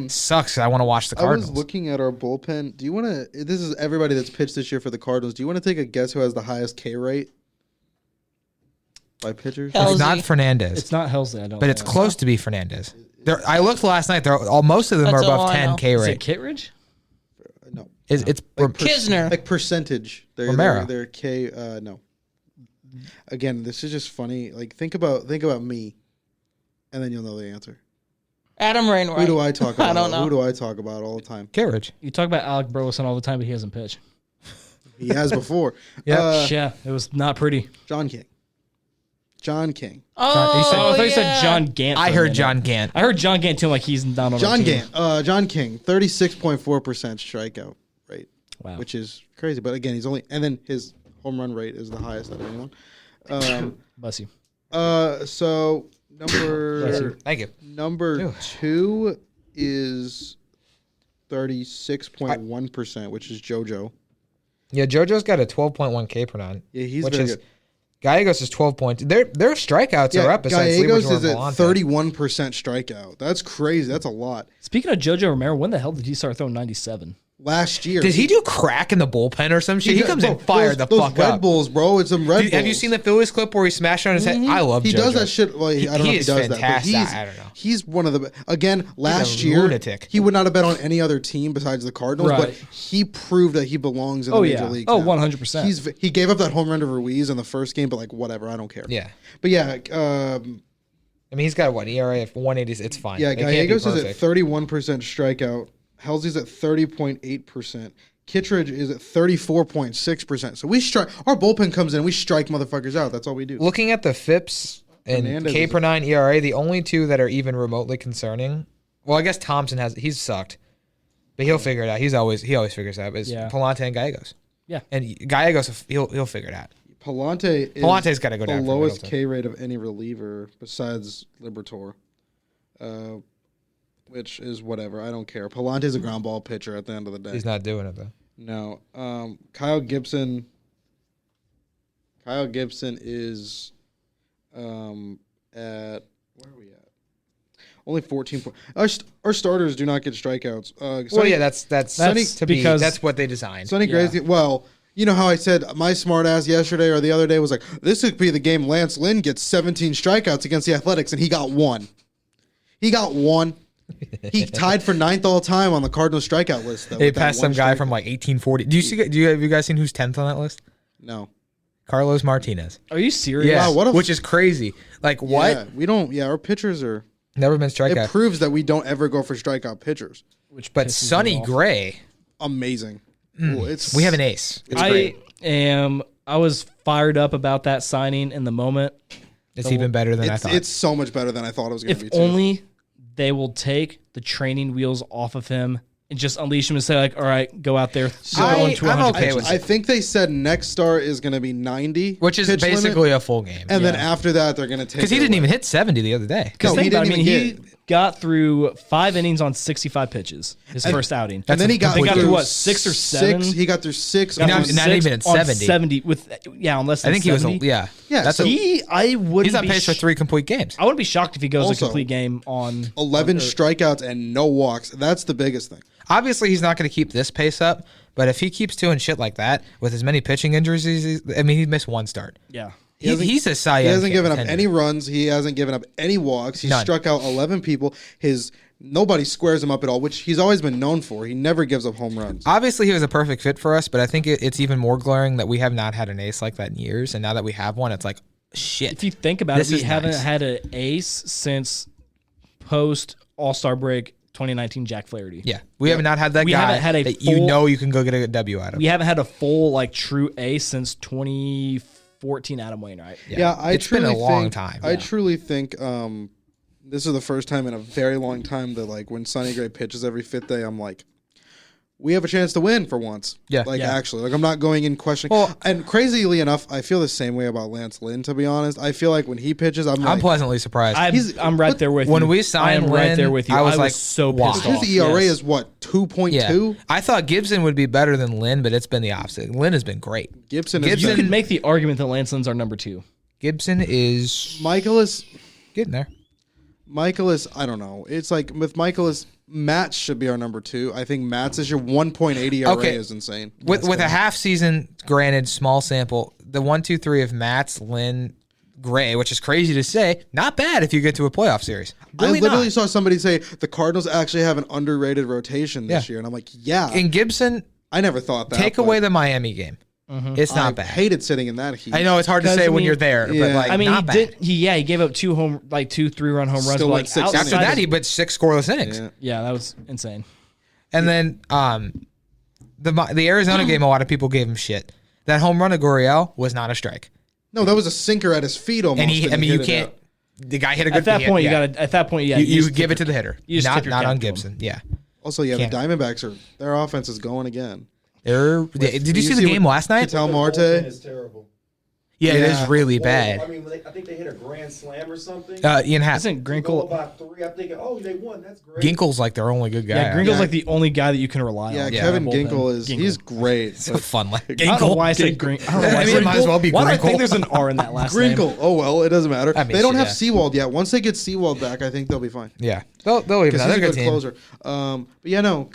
sucks. I want to watch the Cardinals. I was looking at our bullpen. Do you want to? This is everybody that's pitched this year for the Cardinals. Do you want to take a guess who has the highest K rate by pitchers? It's not Fernandez. It's not Helsley. I don't. But it's close to be Fernandez. I looked last night. Most of them are above 10 K rate. Is it Kittredge? No. It's like Kisner. Like percentage. Romero. They're K. No. Again, this is just funny. Like think about me, and then you'll know the answer. Adam Rainwright. Who do I talk about? I don't know. Who do I talk about all the time? Kittredge. You talk about Alec Burleson all the time, but he hasn't pitched. He has before. Yeah, it was not pretty. John King. Oh, I thought you said John Gant. I heard John Gant. I heard John Gant too. Like he's not on John Gant. John King, 36.4% strikeout rate. Wow, which is crazy. But again, and then his home run rate is the highest out of anyone. Bless you. So Thank you. Number 2 is 36.1%, which is JoJo. Yeah, JoJo's got a 12.1 K per 9. Yeah, he's very good. Gallegos is 12 points. Their strikeouts are up. Gallegos is at 31% strikeout. That's crazy. That's a lot. Speaking of JoJo Romero, when the hell did he start throwing 97? Last year. Did he do crack in the bullpen or some shit? He comes in fired the fuck up. Red Bulls, bro. It's some Red Bulls. Have you seen the Phillies clip where he smashed on his head? I love JoJo. He does that shit. Well, I don't know if he does fantastic. that. But I don't know. He's one of the... Again, last year, lunatic. He would not have bet on any other team besides the Cardinals, but he proved that he belongs in the Major League. Oh, 100%. He gave up that home run to Ruiz in the first game, but like, whatever. I don't care. Yeah. But yeah... I mean, he's got what? ERA of 180. It's fine. Yeah, Gallegos is at 31% strikeout. Halsey's at 30.8%. Kittredge is at 34.6%. So we strike. Our bullpen comes in, we strike motherfuckers out. That's all we do. Looking at the FIPS and K per 9 ERA, the only two that are even remotely concerning. Well, I guess Thompson he's sucked, but he'll figure it out. He always figures it out. Is Palante and Gallegos. Yeah, and Gallegos he'll figure it out. Palante's got to go down. The lowest K rate of any reliever besides Liberatore. Which is whatever. I don't care. Palante's a ground ball pitcher at the end of the day. He's not doing it, though. No. Kyle Gibson Kyle Gibson is at where are we at? Only 14 points. Our starters do not get strikeouts. Well, yeah, that's because- that's what they designed. Sonny Gray's well, you know how I said my smart ass yesterday or the other day was like, this could be the game Lance Lynn gets 17 strikeouts against the Athletics, and he got one. He got one. He tied for 9th all time on the Cardinals strikeout list. Though, They with that passed some one guy strikeout. from like 1840. Have you guys seen who's 10th on that list? No. Carlos Martinez. Are you serious? Yeah, Wow, what a which is crazy. Like what? Yeah, we don't. Yeah, our pitchers are. Never been It strikeout. proves that we don't ever go for strikeout pitchers. Which But pisses me Sonny off. Gray, Amazing. Ooh, it's we have an ace. It's I great. I was fired up about that signing in the moment. It's even better than I It's, thought. it's so much better than I thought it was going to If be. Too. only they will take the training wheels off of him and just unleash him and say like, all right, go out there, throw I'm into 100 okay pitches. with I think they said next start is going to be 90, Which is pitch limit, basically a full game. and then Yeah. after that they're going to take. Because he it didn't away. even hit 70 the other day. No, Because he didn't even he get. got through 5 innings on 65 pitches. His first outing. And then he got, They got through through what, 6 or 7? He got through 6. Got Not- through not 6 even at on 70. 70 with on less I than think he was, 70. yeah. Yeah, That's so I wouldn't he's on be pace for 3 complete games. I wouldn't be shocked if he goes Also, a complete game on 11 on- strikeouts and no walks. That's the biggest thing. Obviously, he's not going to keep this pace up, but if he keeps doing shit like that with as many pitching injuries, I mean, he missed 1 start. Yeah. He's a Cy He Young hasn't given up contender. any runs. He hasn't given up any walks. He None. struck out 11 people. Nobody squares him up at all, which he's always been known for. He never gives up home runs. Obviously, he was a perfect fit for us, but I think it's even more glaring that we have not had an ace like that in years, and now that we have one, it's like, shit. If you think about This it, we is haven't nice. had an ace since post All-Star break 2019 Jack Flaherty. Yeah, we have not had that We guy haven't had a that you full- know you can go get a W out of. We haven't had a full like true ace since 2014 Adam Wainwright. Yeah, It's been a long time. I truly think this is the first time in a very long time that like when Sonny Gray pitches every 5th day, I'm like, we have a chance to win for once. Yeah. Like Yeah. actually, like I'm not going in questioning. Well- and crazily enough, I feel the same way about Lance Lynn. To be honest, I feel like when he pitches, I'm I'm like, pleasantly surprised. I'm right there with you. when we I signed am right Lynn, there with you. I was like, so wow. pissed his off. ERA Yes. is what 2.2. yeah. I thought Gibson would be better than Lynn, but it's been the opposite. Lynn has been great. Gibson You is Gibson- could make the argument that Lance Lynn's our number 2. Gibson is Michaelis. getting there. Michaelis, I don't know. It's like with Michaelis, Matz should be our number 2. I think Matz is your 1.8 ERA Okay. is insane. With a half season, granted, small sample, the 1, 2, 3 of Matz, Lynn, Gray, which is crazy to say, not bad if you get to a playoff series. Really I literally not. saw somebody say the Cardinals actually have an underrated rotation this Yeah. year, and I'm like, yeah. In Gibson, I never thought that. take but away the Miami game. It's I not bad. hated sitting in that heat. I know it's hard to 'Cause, say I when mean, you're there, but yeah. like, I mean, not he bad. did. He gave up 2 3-run home runs. Still but, went like 6 outside After innings. that, he put 6 scoreless innings. Yeah. yeah, that was insane. And then the Arizona game, a lot of people gave him shit. That home run to Gurriel was not a strike, No, that was a sinker at his feet almost. and he. and I mean, hit you it can't. out. The guy hit a good. At that he- point, yeah. you got to. At that point, yeah, You just give tip it to the hitter, you just not tip your not cap on to him. Gibson. Yeah, Also, yeah, Can't. the Diamondbacks their offense is going again. Did you see the game last night? Ketel Marte. Is terrible. Yeah, it Yeah. is really Well, bad. I mean, I think they hit a grand slam or something. Ian Happ. Isn't Goal Grinkle? by 3. I'm thinking, oh, they won. That's great. Ginkle's like their only good guy. Yeah, Grinkle's Yeah. like the only guy that you can rely Yeah, on. Kevin Bullpen. Ginkle is he's great. It's a but- fun like I don't know why I said Grinkle. I don't know why I I mean, said it might as well be Why do I Grinkle. think there's an R in that last name? Grinkle. Oh well, it doesn't matter. I mean, they don't shit, have yeah. Seawald yet. Once they get Seawald back, I think they'll be fine. Yeah, they'll even. Because They're he's a a good good team. closer. But yeah, no.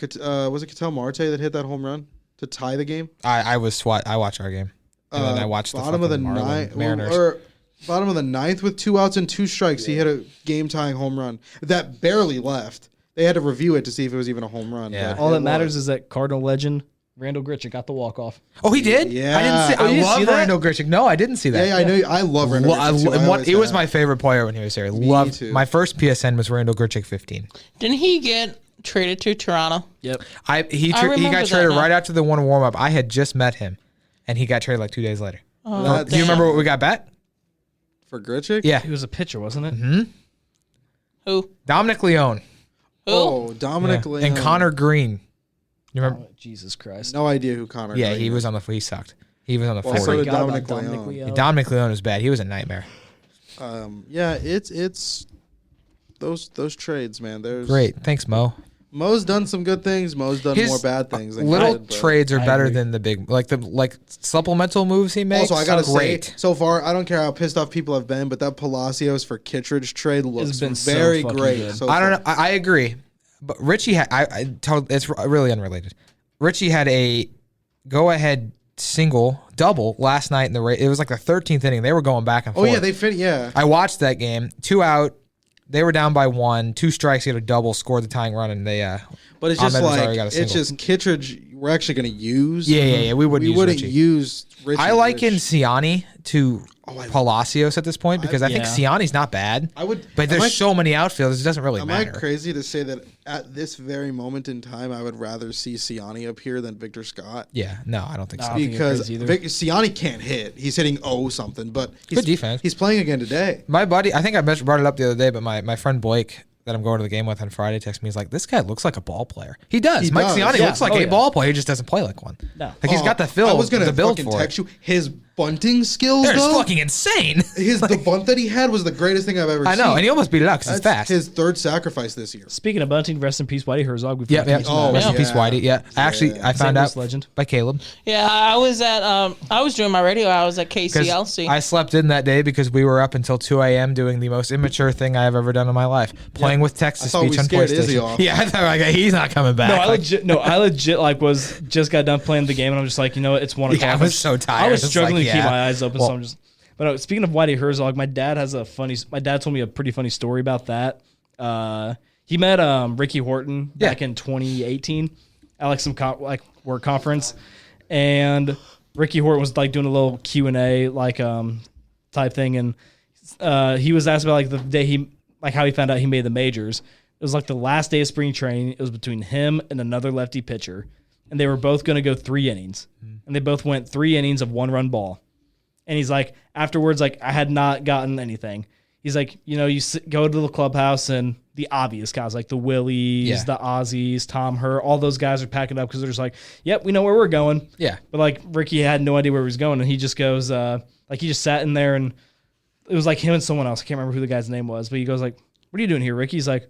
Was it Ketel Marte that hit that home run to tie the game? I watched our game, and then I watched bottom of the ninth Mariners. or bottom of the 9th with 2 outs and 2 strikes. He hit a game-tying home run that barely left. They had to review it to see if it was even a home run. Yeah. but All it that matters was. is that Cardinal legend Randall Grichuk got the walk-off. Oh, he did. Yeah. I didn't see. Oh, you I didn't love see that? Randall Grichuk. No, I didn't see that. Yeah, I know. I love Randall. Grichuk, too. I always He was have. my favorite player when he was here. Loved too. my first PSN was Randall Grichuk 15. Didn't he get traded to Toronto? Yep. He remember got that traded now. right after the one warm up. I had just met him, and he got traded like 2 days later. Oh, That's- Do you remember what we got back? for Grichuk. Yeah, He was a pitcher, wasn't it? Who? Dominic Leone Oh, Dominic Leone. and Connor Green. You remember? Oh, Jesus Christ. No idea who Connor. Yeah, Green he is. was on the. He sucked. He was on the Well, so 40. did Forgot Dominic about Dominic Leone. Leone. Dominic Leone was bad. He was a nightmare. Yeah, it's those trades, man. There's Great, thanks, Mo. Mo's done some good things. Mo's done His more bad things. Than little good, but- trades are I better agree. than the big, like supplemental moves he makes. Also, I gotta are great. say, so far, I don't care how pissed off people have been, but that Palacios for Kittredge trade looks been so very fucking great. good. So I don't far. know. I agree, but Richie had. I told it's really unrelated. Richie had a go-ahead double last night in the race. It was like the 13th inning. They were going back and Oh forth. yeah, they fit. Yeah, I watched that game. 2 out. They were down by 1. 2 strikes. He had a double, scored the tying run, and they. but it's just Ahmed Azari like got a it's single. just Kittredge. We're actually going to use. Yeah. We wouldn't. We use wouldn't Richie. use Richie. I liken Siani to I- Palacios at this point because I think Yeah. Siani's not bad. I would. But am there's I- so many outfielders, it doesn't really Am I matter. crazy to say that at this very moment in time, I would rather see Siani up here than Victor Scott? Yeah, no, I don't think No. so. I don't think you're Because crazy either. Siani can't hit. He's hitting something, but he's, Good defense. He's playing again today. My buddy, I think I brought it up the other day, but my friend Blake that I'm going to the game with on Friday texted me. He's like, this guy looks like a ball player. He does. He Mike does. Siani Yeah. looks like Oh, a yeah. ball player. He just doesn't play like one. No. Like he's got the feel, I was gonna the build fucking for text it. you his bunting skills. They're though, fucking insane. the bunt that he had was the greatest thing I've ever I seen. know, and he almost beat it out because he's That's fast. his third sacrifice this year. Speaking of bunting, rest in peace, Whitey Herzog. We Yeah, forgot to yeah. mention Oh, that. Rest in peace, yeah. Whitey. Yeah, actually, I found St. Louis out legend. by Caleb. Yeah, I was at I was doing my radio. I was at 'Cause KCLC. I slept in that day because we were up until 2 a.m. doing the most immature thing I have ever done in my life, playing with text to I thought speech we on scared Izzy PlayStation. off. Yeah, I thought like he's not coming back. I legit like was just got done playing the game and I'm just like, you know what, it's 1 o'clock. Yeah, I was so tired. I was It's struggling like, to keep yeah. my eyes open, Well- so I'm just. But no, speaking of Whitey Herzog, my dad told me a pretty funny story about that. He met Ricky Horton back in 2018 at like some work conference, and Ricky Horton was like doing a little Q&A type thing, and he was asked about like the day how he found out he made the majors. It was like the last day of spring training. It was between him and another lefty pitcher, and they were both going to go 3 innings, and they both went 3 innings of 1-run ball. And he's like, afterwards, like, I had not gotten anything. He's like, you know, go to the clubhouse and the obvious guys, like the Willies, Yeah. the Ozzies, Tom Hur, all those guys are packing up because they're just like, yep, we know where we're going. Yeah. But like Ricky had no idea where he was going. And he just goes, he just sat in there and it was like him and someone else. I can't remember who the guy's name was. But he goes like, what are you doing here, Ricky? He's like,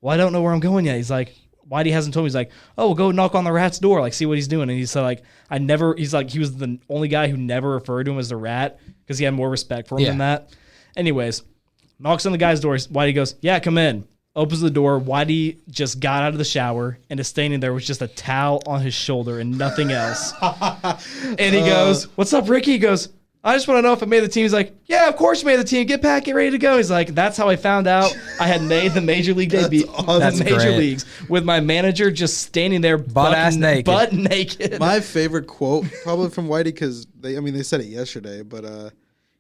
well, I don't know where I'm going yet. He's like, Whitey hasn't told me. He's like, oh, we'll go knock on the rat's door, like see what he's doing. And he said like, he's like, he was the only guy who never referred to him as the rat because he had more respect for him than that. Anyways, knocks on the guy's door. Whitey goes, yeah, come in. Opens the door. Whitey just got out of the shower and is standing there with just a towel on his shoulder and nothing else. And he goes, what's up, Ricky? He goes, I just want to know if I made the team. He's like, yeah, of course you made the team. Get back, get ready to go. He's like, that's how I found out I had made the major league debut. That's The major great. leagues with my manager just standing there Butt-ass naked. butt naked. My favorite quote, probably from Whitey, because they said it yesterday, but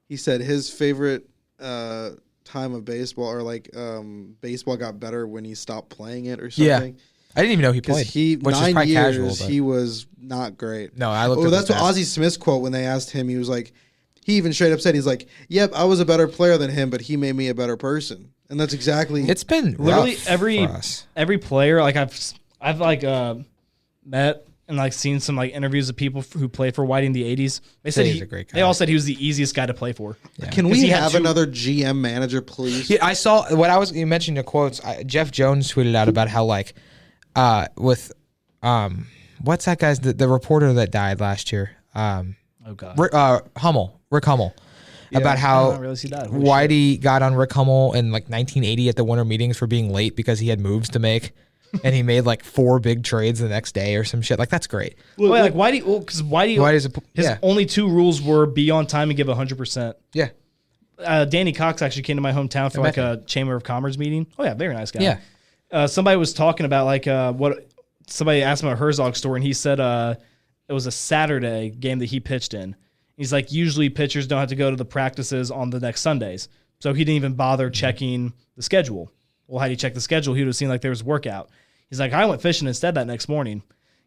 he said his favorite time of baseball, or like baseball got better when he stopped playing it or Yeah. something. I didn't even know he Because played. Which is 9 probably years, casual. But he was not great. no, I looked Oh, at that's the what stats. Ozzie Smith's quote when they asked him. He was like, he even straight up said, he's like, yep, I was a better player than him, but he made me a better person. And that's exactly. It's been Literally rough every for us. player like I've like met and like seen some like interviews of people who played for Whitey in the 80s. They said He's a great guy. They all said he was the easiest guy to play for. Can 'Cause we he had have two- another GM manager, please? Yeah, I saw you mentioned the quotes. Jeff Jones tweeted out about how like with what's that guy's the reporter that died last year? Oh god. Rick Hummel. About I how didn't realize he died. Holy Whitey got on Rick Hummel in like 1980 at the winter meetings for being late because he had moves to make, and he made like 4 big trades the next day or some shit. Like that's great. Well, like Whitey, because Whitey's his yeah. only 2 rules were be on time and give 100%. Yeah. Danny Cox actually came to my hometown for I like met a Chamber of Commerce meeting. Oh yeah, very nice guy. Yeah. Somebody was talking about like what somebody asked him about Herzog's story, and he said it was a Saturday game that he pitched in. He's like, usually pitchers don't have to go to the practices on the next Sundays, so he didn't even bother checking the schedule. Well, how do you check the schedule? He would have seen like there was workout. He's like, I went fishing instead that next morning.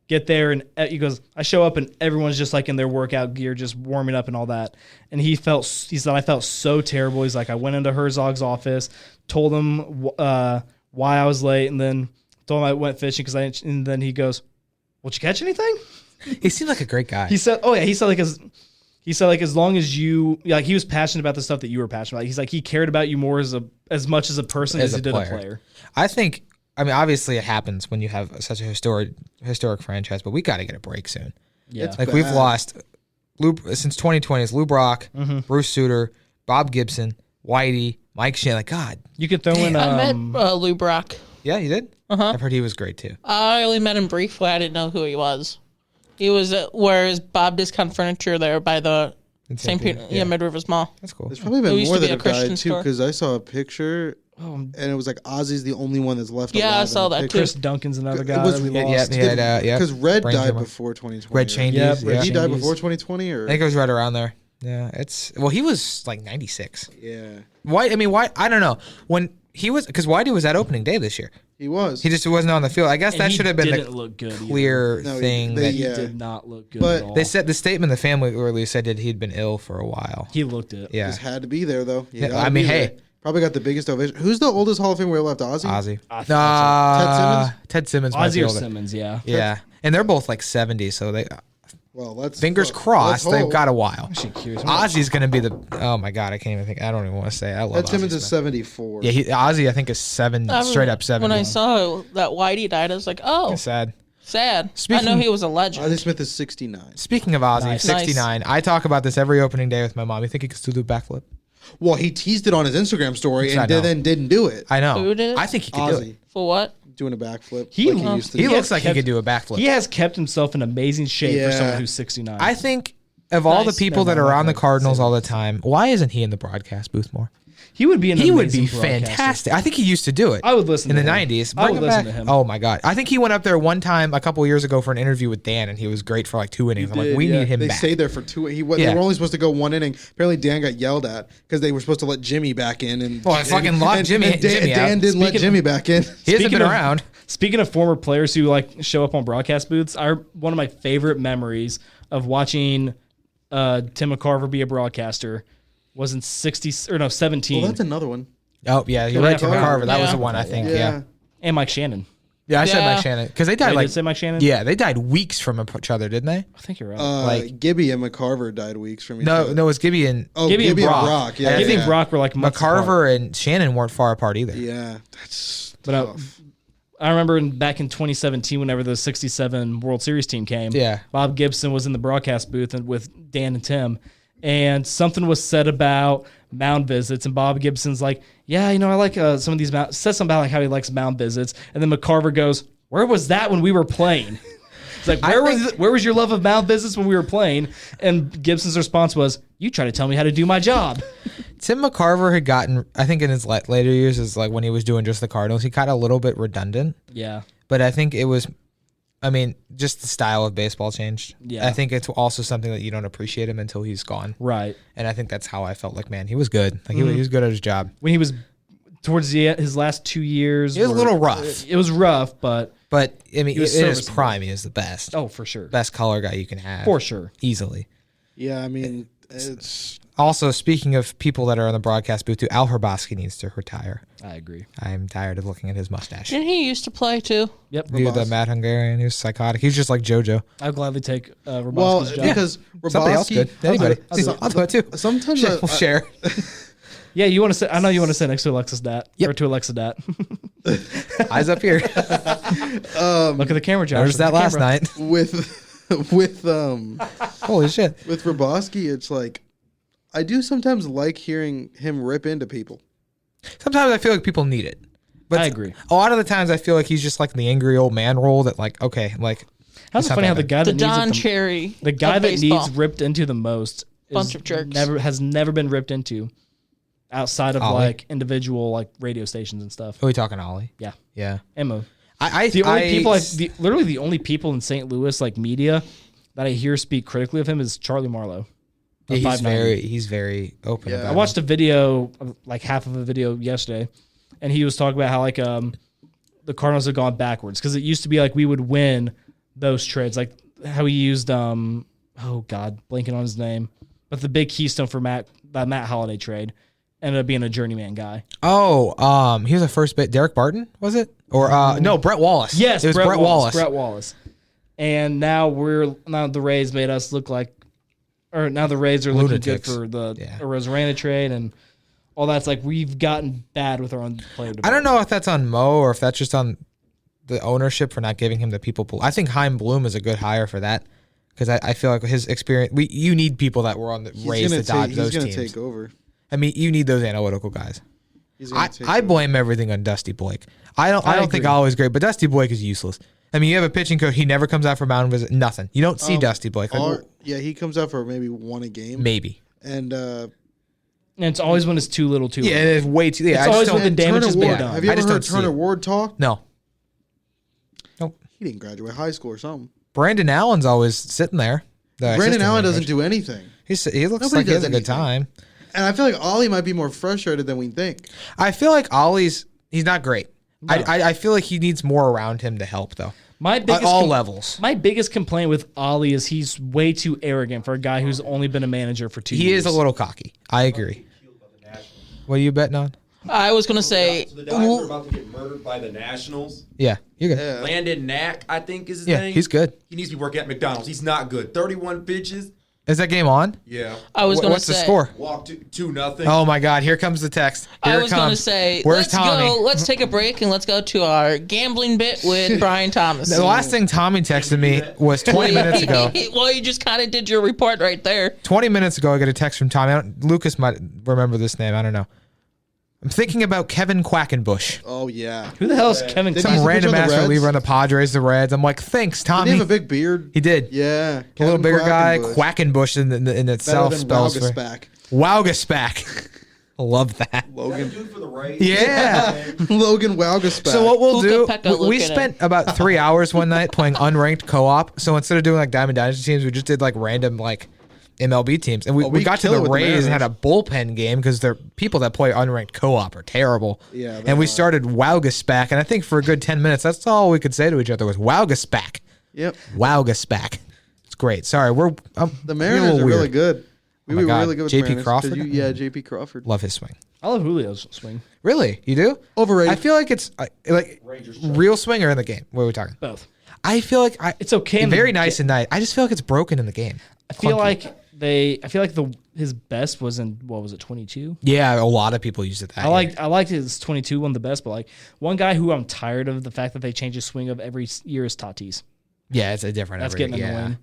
Get there, and he goes, I show up, and everyone's just like in their workout gear, just warming up and all that. And he said, I felt so terrible. He's like, I went into Herzog's office, told him why I was late, and then told him I went fishing and then he goes, "Well, did you catch anything?" He seemed like a great guy. He said, "Oh yeah." He said like as long as you like, he was passionate about the stuff that you were passionate about. He's like he cared about you more as much as a person as he did a player. I think I mean, obviously it happens when you have such a historic franchise, but we got to get a break soon. Yeah. It's Like we've bad. lost since 2020. It's Lou Brock, Bruce Sutter, Bob Gibson, Whitey, Mike Shea. Like God, You could throw in. I met Lou Brock. yeah, you did. I've heard he was great too. I only met him briefly. I didn't know who he was. He was where is Bob Discount Furniture there by the St. Peter, Mid Rivers Mall. That's cool. There's probably It been used more to be that a have died Christian too, store. because I saw a picture Oh, and it was like Ozzy's the only one that's left. Yeah, I alive in saw the that picture. Chris Duncan's another It guy was- that we Yeah, lost. he had, Because Red brain died tumor. before 2020. Red right? Changes. Yep, Yeah, Red He died Changes. before 2020, or I think it was right around there. Yeah, he was like 96. yeah, Why? I mean, why? I don't know. When he was, because Whitey was at opening day this year. he was. He just wasn't on the field. I guess And that he should have been didn't the look good either. clear No, thing. they- that He yeah. did not look good But at all. They said the statement the family release said that he'd been ill for a while. He looked it. Yeah, Just had to be there though. You Yeah, gotta I mean, be there. hey. Probably got the biggest ovation. Who's the oldest Hall of Famer we left? Ozzy. Ozzy. I think Ted Simmons. might be Ozzy or older. Simmons, yeah. Yeah, and they're both like 70, so they Well, let's fingers let's crossed they've hope. got a while. Actually curious. Ozzy's gonna be the. Oh my god, I can't even think. I don't even want to say. I love Ted Simmons Ozzy is Smith. 74. Yeah, Ozzy I think is straight up 70. When I saw that Whitey died, I was like, oh, It's sad. sad. Speaking- I know he was a legend. Ozzy Smith is 69. Speaking of Ozzy, Nice. 69. I talk about this every opening day with my mom. You think he could still do a backflip? Well, he teased it on his Instagram story Yes, I and know. then didn't do it. I know. Who did? I think he could do Ozzy it. For what? doing a backflip. He like he used to He do. looks like kept- he could do a backflip. He has kept himself in amazing shape for Yeah. someone who's 69. I think of all Nice. the people that No, are no, on the no, Cardinals say all the time, why isn't he in the broadcast booth more? he would be an He would be amazing broadcaster. fantastic. I think he used to do it. I would listen in to the him. '90s. I Bring would him listen back. to him. Oh my god! I think he went up there one time a couple years ago for an interview with Dan, and he was great for like 2 innings. I'm like, did, we yeah. need him They back. stayed there for two. They Yeah. were only supposed to go 1 inning. Apparently, Dan got yelled at because they were supposed to let Jimmy back in. And Well, I fucking locked Jimmy out. Dan didn't let Speaking- Jimmy back in. He hasn't Speaking been of- around. Speaking of former players who like show up on broadcast booths, one of my favorite memories of watching Tim McCarver be a broadcaster was in 17. Well, that's another one. Oh yeah, you're Yeah, right, Tim McCarver. McCarver. That was Yeah. the one I think. Yeah, And Mike Shannon. yeah. I said Yeah. Mike Shannon because they died They like did say Mike Shannon? yeah, they died weeks from each other, didn't they? I think you're right. Like- Gibby and McCarver died weeks from each No, other. no, it was Gibby and Oh, Gibby and Brock. Yeah, Gibby yeah. and Brock were like months apart. McCarver and Shannon weren't far apart either. Yeah, that's But tough. I remember back in 2017, whenever the 67 World Series team came, Yeah. Bob Gibson was in the broadcast booth with Dan and Tim, and something was said about mound visits, and Bob Gibson's like, yeah, you know, I like some of these says something about like how he likes mound visits, and then McCarver goes, where was that when we were playing? It's like, where was your love of mound visits when we were playing? And Gibson's response was, you try to tell me how to do my job. Tim McCarver had gotten, I think in his later years, is like when he was doing just the Cardinals, he got a little bit redundant. Yeah. But I think it was, I mean, just the style of baseball changed. Yeah. I think it's also something that you don't appreciate him until he's gone. Right. And I think that's how I felt like, man, he was good. Like he was good at his job. When he was towards his last 2 years. It was a were- little rough. It was rough, but But I mean, He was in his serviceable. prime, he was the best. oh, for sure. Best color guy you can have. For sure. Easily. Yeah, I mean, it's Also, speaking of people that are on the broadcast booth, too, Al Hrabosky needs to retire. I agree. I'm tired of looking at his mustache. Didn't he used to play too? Yep. He was the Mad Hungarian. He was psychotic. He's just like JoJo. I'll gladly take well Robotski's job. because Somebody else Robotski- could. Anybody. I'll do it. I'll do it too. Sometimes We'll share. Yeah, you want to sit? I know you want to sit next to Alexis Dat Yep. or to Alexa Dat. Eyes up here. Look at the camera, Josh. Noticed Look that at the last camera. night. Holy shit. with Robotski, it's like I do sometimes like hearing him rip into people. Sometimes I feel like people need it. But I agree. A lot of the times I feel like he's just like the angry old man role that like, okay, like How's He's it funny how not the guy The that Don needs it Cherry. the guy of that baseball. needs ripped into the most Bunch of jerks. has never been ripped into outside of Ollie. like individual like radio stations and stuff. who are we talking, Ollie? Yeah, Yeah. Mo. I The only people, I literally the only people in St. Louis like media that I hear speak critically of him is Charlie Marlowe. yeah, of he's 590. he's very open Yeah. about I it. watched a video, like half of a video yesterday, and he was talking about how like the Cardinals have gone backwards because it used to be like we would win those trades, like how he used oh god, blanking on his name, but the big keystone for Matt Holliday trade ended up being a journeyman guy. Oh, he was a first bit. Derek Barton, was it? Or no, Brett Wallace. Yes, it was Brett Wallace. Brett Wallace. And now the Rays made us look like, or now the Rays are looking Lunatics. good for the Yeah. Rosarena trade, and all that's like we've gotten bad with our own player development. I don't know if that's on Mo or if that's just on the ownership for not giving him the people pool. I think Chaim Bloom is a good hire for that because I feel like his experience. You need people that were on the race to dodge those teams. He's going to take over. I mean, you need those analytical guys. I blame everything on Dusty Blake. I don't think Ollie's great, but Dusty Blake is useless. I mean, you have a pitching coach. He never comes out for mound visit. Nothing. You don't see Dusty Blake. He comes out for maybe one a game. Maybe. And it's always when it's too little, too. Yeah, it's way too. Yeah, it's always when the damage has been Ward. done. Have you ever heard Turner Ward talk? No. Nope. He didn't graduate high school or something. Brandon Allen's always sitting there. Brandon Allen doesn't do anything. He looks like he has a good time. And I feel like Ollie might be more frustrated than we think. I feel like he's not great. No. I feel like he needs more around him to help, though. At all levels. My biggest complaint with Ollie is he's way too arrogant for a guy who's only been a manager for 2 years. He is a little cocky. I agree. What are you betting on? I was going to say... So the Dodgers are about to get murdered by the Nationals. Yeah, you're good. Yeah. Landon Knack, I think is his name. Yeah, he's good. He needs to be working at McDonald's. He's not good. 31 pitches. Is that game on? Yeah. I was going to What's say... the score? Walk 2-0. Oh, my God. Here comes the text. Here I it was going to comes. say, Where's Tommy? Let's take a break and let's go to our gambling bit with Brian Thomas. The last thing Tommy texted me was 20 minutes ago. Well, you just kind of did your report right there. 20 minutes ago, I got a text from Tommy. Lucas might remember this name. I don't know. I'm thinking about Kevin Quackenbush. Oh, yeah. Who the hell is Kevin? Did Some he random pitch on ass the Reds? reliever on the Padres, the Reds. I'm like, thanks, Did Tommy. he have a big beard? He did. Yeah. A little bigger guy. Quackenbush. Quackenbush in itself Better than spells for Waugaspack. Waugaspack. I love that. Logan. Dude for the Rays. Yeah. Logan Waugaspack. So what we'll do, Puka we looking spent about 3 hours one night playing unranked co-op. So instead of doing like Diamond Dynasty teams, we just did like random like MLB teams. And we got to kill it the with the Rays and had a Mariners. bullpen game because the people that play unranked co-op are terrible. Yeah, they and we are. started Waugaspack. And I think for a good 10 minutes, that's all we could say to each other was Waugaspack. Yep. Waugaspack. It's great. Sorry, The Mariners are really good. We my were God. really good with JP Mariners, 'cause Crawford? JP Crawford. Love his swing. I love Julio's swing. Really? You do? Overrated. I feel like it's like real swing or in the game. What are we talking? Both. I feel like It's okay. in the very nice ga- and nice. I just feel like it's broken in the game. I feel Clunky. like his best was in what was it 22? Yeah, a lot of people use it that. I liked his 22 one the best, but like one guy who I'm tired of the fact that they change his swing of every year is Tatis. Yeah, it's a different. That's every, getting annoying.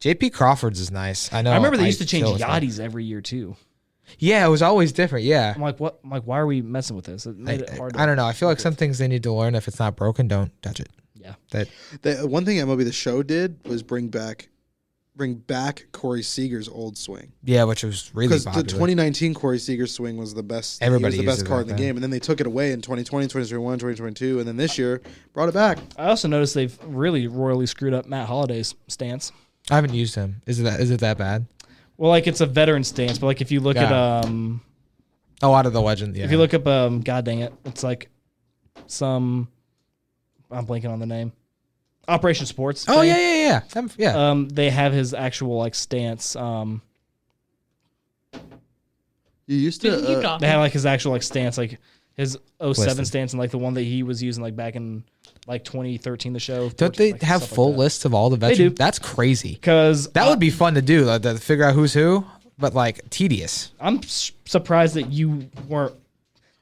JP Crawford's is nice. I know. I remember they used to change feel it's fun. Yachty's every year too. Yeah, it was always different. Yeah. I'm like, what? I'm like, why are we messing with this? It made it hard. I don't know. I feel like some things they need to learn. If it's not broken, don't touch it. Yeah. That One thing MLB The Show did was bring back Corey Seager's old swing. yeah, which was really Because popular. the 2019 Corey Seager swing was the best. Everybody he was the used best it card back in the then. game, and then they took it away in 2020, 2021, 2022, and then this year brought it back. I also noticed they've really royally screwed up Matt Holliday's stance. I haven't used him. Is it that bad? Well, like it's a veteran stance, but like if you look at Oh, out of the legend. Yeah. if you look up god dang it, it's like some I'm blanking on the name. Operation Sports. Oh thing. yeah. They have his actual like stance. You used to. Keep talking. They have like his actual like stance, like his 07 Listed. stance, and like the one that he was using like back in like 2013, the show. Don't they like, have stuff like full that. lists of all the They veterans? do. That's crazy. Because That would be fun to do, like, to figure out who's who, but like tedious. I'm surprised that you weren't.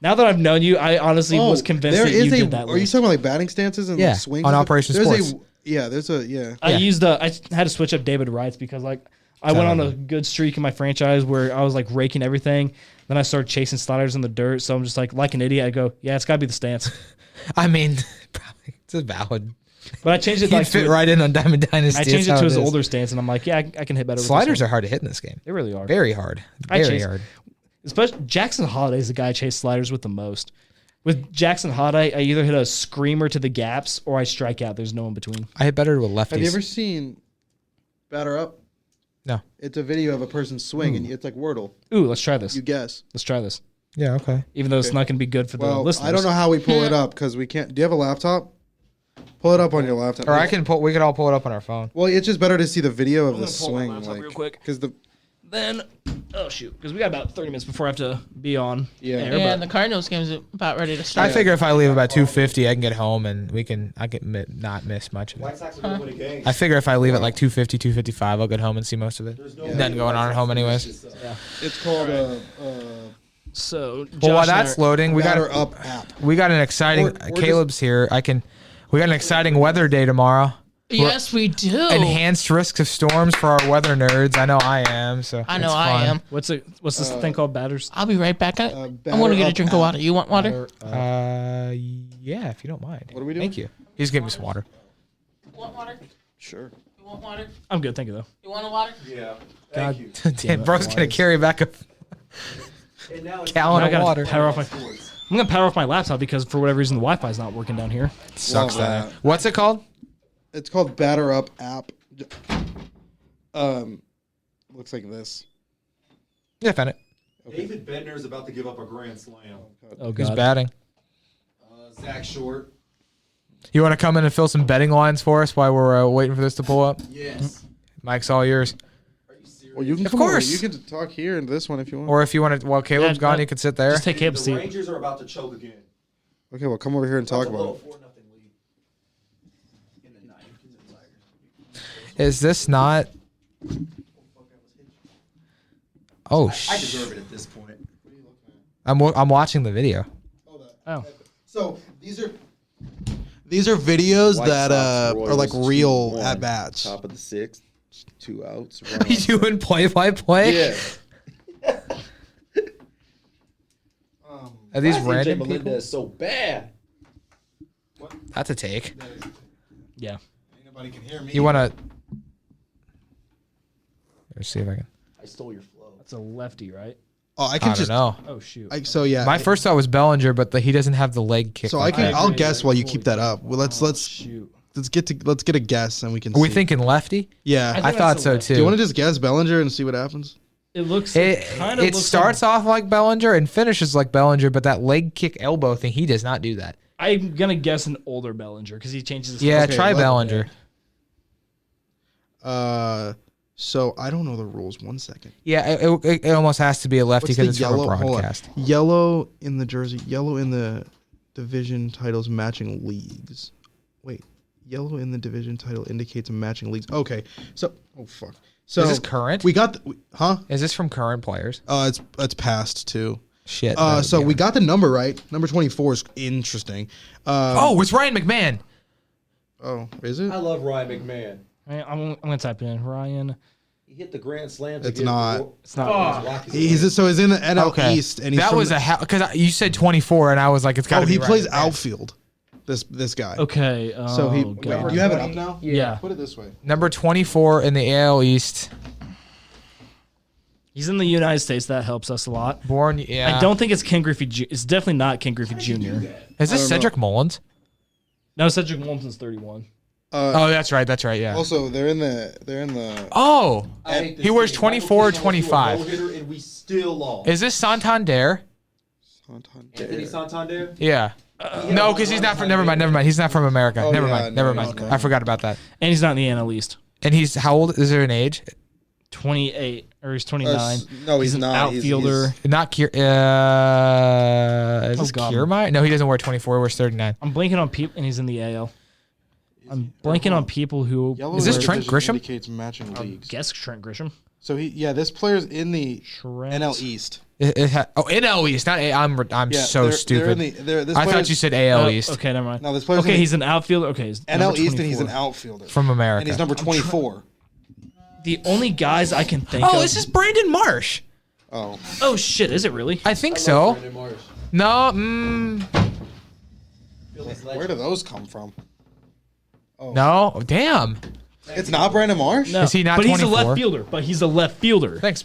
Now that I've known you, I honestly was convinced there that is you did that. Are you list. talking about like batting stances and Yeah, like swings on and stuff? Operation There's Sports. There's a yeah. I Yeah. I had to switch up David Wright's because like I went on a good streak in my franchise where I was like raking everything. Then I started chasing sliders in the dirt. So I'm just like an idiot. I go, yeah, it's got to be the stance. I mean, probably it's a valid. But I changed it He'd like fit to, right in on Diamond Dynasty. I changed it That's to how his is. older stance, and I'm like, yeah, I can hit better. Sliders with this are hard to hit in this game. one. They really are. Very hard. I Very chase- hard. Especially Jackson Holiday is the guy I chase sliders with the most. With Jackson Holiday, I either hit a screamer to the gaps or I strike out. There's no in between. I hit better with lefties. Have you ever seen Batter Up? No. It's a video of a person swing, and it's like Wordle. Ooh, let's try this. You guess. Let's try this. Yeah. Okay. Even though it's not going to be good for the Well, listeners. I don't know how we pull it up because we can't. Do you have a laptop? Pull it up on your laptop. Or I can pull. We could all pull it up on our phone. Well, it's just better to see the video of the gonna pull my swing, laptop like real quick. because the Then, oh shoot, because we got about 30 minutes before I have to be on. Yeah. air, Yeah, but- and the Cardinals game's about ready to I start. figure if I leave about 2:50, I can get home and I can not miss much of White it. Sox are going to win a game. I figure if I leave at like 2:50, 2:55, I'll get home and see most of it. There's no Nothing going on at home anyways. it's called So, Well, while Josh and that's I- loading, we Batter got up app. an exciting. Or Caleb's here. We got an exciting weather day tomorrow. Yes, we do. Enhanced risks of storms for our weather nerds. I know I am. So I know it's I fun. am. what's this thing called batters? I'll be right back. I'm going batter to get a up drink of app. water. You want water? Yeah, if you don't mind. What are we doing? Thank you. He's giving me some water. You want water? Sure. You want water? I'm good, thank you though. You want a water? Yeah. God Thank you. Damn, bro's gonna carry back a And now it's gallon I of gotta water. power off my. I'm gonna power off my laptop because for whatever reason the Wi-Fi's not working down here. Sucks. Love that. What's it called? It's called Batter Up app. Looks like this. Yeah, found it. David Bednar is about to give up a grand slam. Oh He's god. batting. Zach Short. You want to come in and fill some betting lines for us while we're waiting for this to pull up? Yes. Mike's all yours. Are you serious? Well, you can Of come over. course. You can talk here in this one if you want. Or if you want to, while Caleb's Yeah, gone, no, you can sit there. Just take Caleb's The seat. Rangers are about to choke again. Okay, well, come over here and talk about it. 4-0 lead. In the ninth. Is this not? Oh I shit! deserve it at this point. I'm watching the video. Oh. So these are videos White that Sox, are like Royals, real 2-1. at bats. Top of the sixth. 2 outs. Are you doing play-by-play? Yeah. Are these Why is AJ random Melendez people? so bad? That's a take. Yeah. Nobody can hear me. You want to? Let's see if I can. I stole your flow. That's a lefty, right? Oh, I I can don't just. know. Oh shoot. So yeah. My first thought was Bellinger, but he doesn't have the leg kick. So I like can. that. I'll guess while you keep that up. Well, let's shoot. let's get a guess and we can. Are we see. thinking lefty? Yeah. I I think thought that's a so left. too. Do you want to just guess Bellinger and see what happens? It looks. It kind of. it starts off like Bellinger and finishes like Bellinger, but that leg kick elbow thing, he does not do that. I'm gonna guess an older Bellinger because he changes. His Yeah, Okay, try let- Bellinger. So I don't know the rules. 1 second. Yeah, it almost has to be a lefty What's because the it's from a yellow? Hold on. broadcast. Yellow in the jersey. Yellow in the division titles matching leagues. Wait. Yellow in the division title indicates matching leagues. Okay. So. Oh fuck. So Is this current? We got. Huh? Is this from current players? It's past too. Shit. So we got the number right. Number 24 is interesting. Oh, it's Ryan McMahon. Oh, is it? I love Ryan McMahon. I'm gonna type in Ryan. He hit the grand slam. to It's give not. the- It's not. He's in the NL Okay. East, and he's That from was because you said 24, and I was like, it's got to Oh, be. he Ryan plays McMahon. outfield. This guy. Okay. So he. oh, Wait, God. do you have it up now? Yeah. Put it this way. Number 24 in the AL East. He's in the United States. That helps us a lot. Born. Yeah. I don't think it's Ken Griffey. It's definitely not Ken Griffey Jr. Is this Cedric Mullins? No, Cedric Mullins 31. Oh, that's right. That's right. Yeah. Also, they're in the. Oh, I hate this he wears team. 24 or Michael Pittman was a 25. no-hitter, and we still lost. Is this Santander? Anthony Santander? Yeah. No, because he's not from. Never mind. Never mind. He's not from America. Oh, never yeah, mind. no, Never he's mind. not. I forgot about that. And he's not in the NL East. And he's how old? Is there an age? 28 or he's 29. No, he's an not. He's- outfielder. Not Kier. Is this God. Kiermaier? No, he doesn't wear 24. He wears 39. I'm blanking on people, and he's in the AL. I'm blanking on people who. Yellow Is this in the Trent division Grisham? Indicates matching leagues. Guess Trent Grisham. So this player's in the Trent. NL East. NL East, not A. I'm Yeah, so stupid. This I thought player's- you said AL East Okay, never mind. No, this player's Okay, in the he's an outfielder. Okay, he's NL number East, and he's an 24. outfielder. from America. And he's number 24. The only guys I can think Oh, of. this is Brandon Marsh. Oh, Oh shit! Is it really? I think so. Brandon Marsh. No. Phillies where legend. do those come from? No. Oh, damn. It's not Brandon Marsh. No, Is he not But he's a 24? left fielder. But he's a left fielder. Thanks.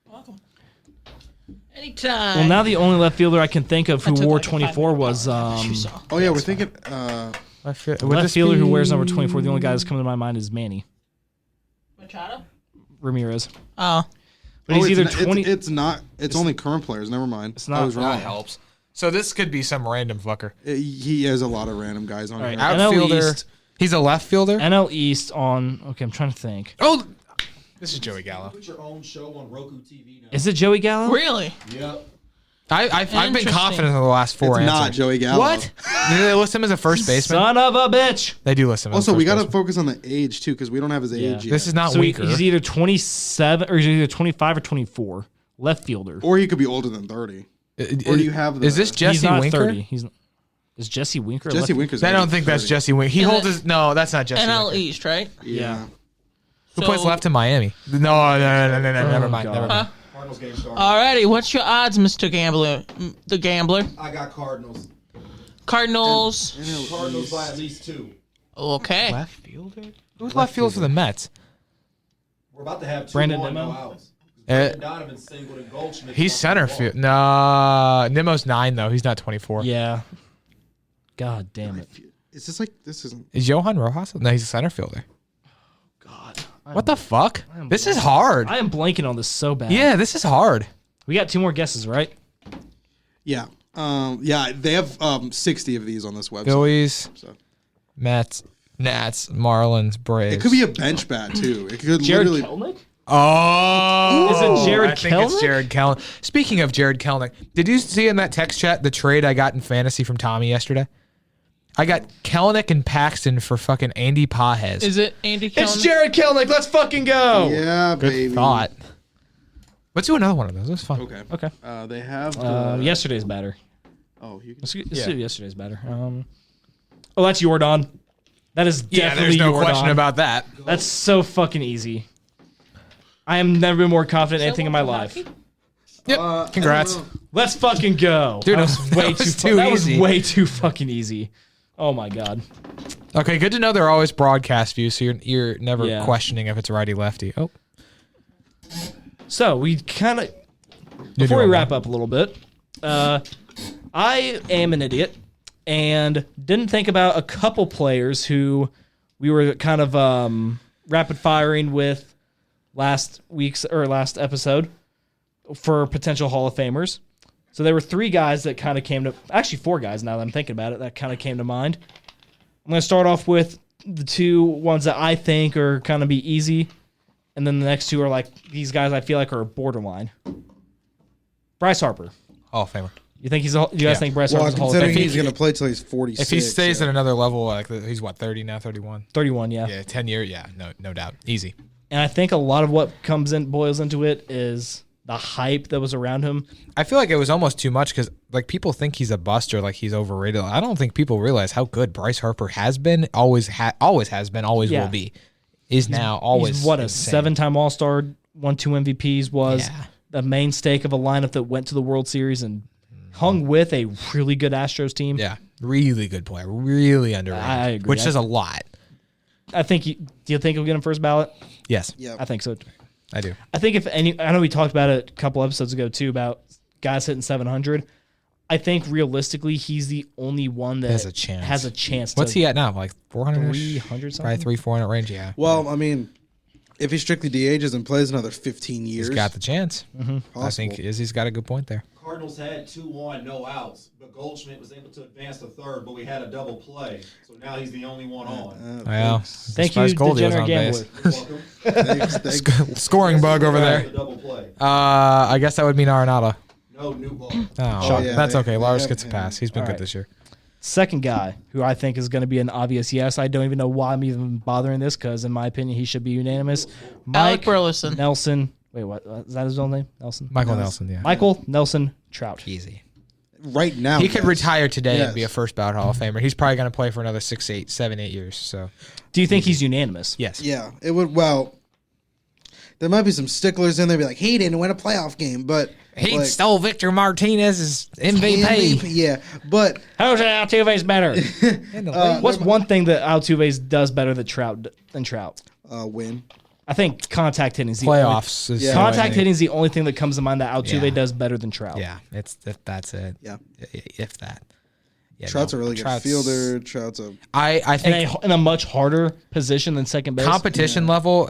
Welcome. Anytime. Well, now the only left fielder I can think of I who took wore like a 24 5-minute was break. You saw. Oh yeah, we're thinking. Would left this fielder who be- wears number 24. The only guy that's coming to my mind is Manny Machado? Ramirez. Oh. But he's either 20. It's not. It's only current players. Never mind. It's not- I was wrong. That helps. So this could be some random fucker. He has a lot of random guys on All right, here. NL Outfielder. East. He's a left fielder. NL East on. Okay, I'm trying to think. Oh, this is Joey Gallo. Put your own show on Roku TV now. Is it Joey Gallo? Really? Yep. I've been Interesting. confident in the last four It's answers. not Joey Gallo. What? Do they list him as a first baseman? Son of a bitch. They do list him. Also, as a we first got to baseman. focus on the age too, because we don't have his age yet. This is not So weaker. he's either 27 or he's either 25 or 24 left fielder. Or he could be older than 30. Or do you have the... Is this He's Jesse not Winker? 30. Is Jesse Winker? Jesse Winker's I don't already think that's 30. Jesse Winker. He Is holds it- his. No, that's not Jesse NL Winker. East, right? Yeah. Who plays left in Miami? No. Never mind. God. Never mind. Cardinals game started. Alrighty, what's your odds, Mr. Gambler? The Gambler. I got Cardinals. Cardinals. Cardinals by at least 2. Okay. Left fielder? Who's left field for the Mets? We're about to have 2 Brandon on, Nimmo? no outs. Uh, Brandon Donovan singled and Goldschmidt. He's bumped center the ball. field. Nah, Nimmo's 9 though. He's not 24. Yeah. God damn it. Is this like... This isn't... Is Johan Rojas? No, he's a center fielder. God. What the fuck? am This is hard. I am blanking on this so bad. Yeah, this is hard. We got 2 more guesses, right? Yeah. Yeah, they have 60 of these on this website. Phillies, So. Mets, Nats, Marlins, Braves. It could be a bench bat, too. It could Jared literally... Kelenic? Oh, Is it Jared I think it's Kelenic? Jared Kelenic. Speaking of Jared Kelenic, did you see in that text chat the trade I got in fantasy from Tommy yesterday? I got Kelenic and Paxton for fucking Andy Pajes. Is it Andy It's Kelenic? Jared Kelenic. Let's fucking go. Yeah, Good baby. thought. Let's do another one of those. It was fun. Okay. Okay. They have the... Yesterday's batter. Oh, you can... Let's Yeah. do yesterday's batter. Oh, that's Jordan. That is Yeah, definitely there's no Jordan. question about that. That's so fucking easy. I am never been more confident in anything in my life. Yep. Congrats. Let's fucking go. Dude, that was way that was too. too That was easy. way too fucking easy. Oh my god. Okay, good to know they're always broadcast views, so you're never Yeah. questioning if it's righty lefty. Oh, So we kind of before we wrap up a little bit, I am an idiot and didn't think about a couple players who we were kind of rapid firing with last episode for potential Hall of Famers. So there were 3 guys that kind of came to, actually 4 guys now that I'm thinking about it, that kind of came to mind. I'm going to start off with the 2 ones that I think are kind of be easy. And then the next 2 are like these guys I feel like are borderline. Bryce Harper. Hall of Famer. You think you guys think Bryce Well, Harper's a Hall of considering Famer? he's going to play till he's 46. If he stays yeah. at another level, like he's what 30 now, 31. 31, yeah. Yeah, 10 years. Yeah, no doubt, easy. And I think a lot of what boils into it is the hype that was around him. I feel like it was almost too much because like people think he's a bust or like he's overrated. I don't think people realize how good Bryce Harper has been, always has been, always Yeah. will be. Is now always He's what, a insane. 7-time All-Star, won 2 MVPs, was Yeah. the mainstay of a lineup that went to the World Series and hung with a really good Astros team. Yeah, really good player, really underrated. I agree. Which is a lot. I think do you think he'll get him first ballot? Yes, Yeah. I think so. I do. I think I know we talked about it a couple episodes ago too about guys hitting 700. I think realistically he's the only one that Has a chance. Has a chance. What's to he at now? Like 400? 300 something? Probably 300-400 range. Yeah. Well, I mean, if he strictly DHs and plays another 15 years, He's got the chance. I possible. think Izzy's got a good point there. Cardinals had 2 on, no outs, but Goldschmidt was able to advance to third, but we had a double play, so now he's the only one on. Well, Thank you, degenerate gambler. You're welcome. Thanks. Scoring bug over The there. double play. I guess that would mean Arenado. No new ball. Oh, yeah, that's they- okay. they Lars have gets a him. pass. He's been All good right. this year. Second guy who I think is going to be an obvious yes. I don't even know why I'm even bothering this because, in my opinion, he should be unanimous. Alec Mike Burleson. Nelson. Wait, what? Is that his own name? Nelson. Michael Nelson, yeah. Michael Nelson Trout. Easy. Right now, He could yes. retire today Yes. and be a first ballot Hall of Famer. He's probably going to play for another 7, 8 years. So, Do you think he's unanimous? yes. Yeah, it would. Well, there might be some sticklers in there. Be like, he didn't win a playoff game, but He like, stole Victor Martinez's MVP. Yeah, but How's Altuve's better? In the league. What's one thing that Altuve's does better than Trout? win. I think contact hitting is the Playoffs is Yeah. the only Contact thing. hitting is the only thing that comes to mind that Altuve Yeah. does better than Trout. Yeah, that's it. Yeah. If that. Yeah, Trout's no, a really good Trout's- fielder. Trout's a I think In a much harder position than second base. competition level,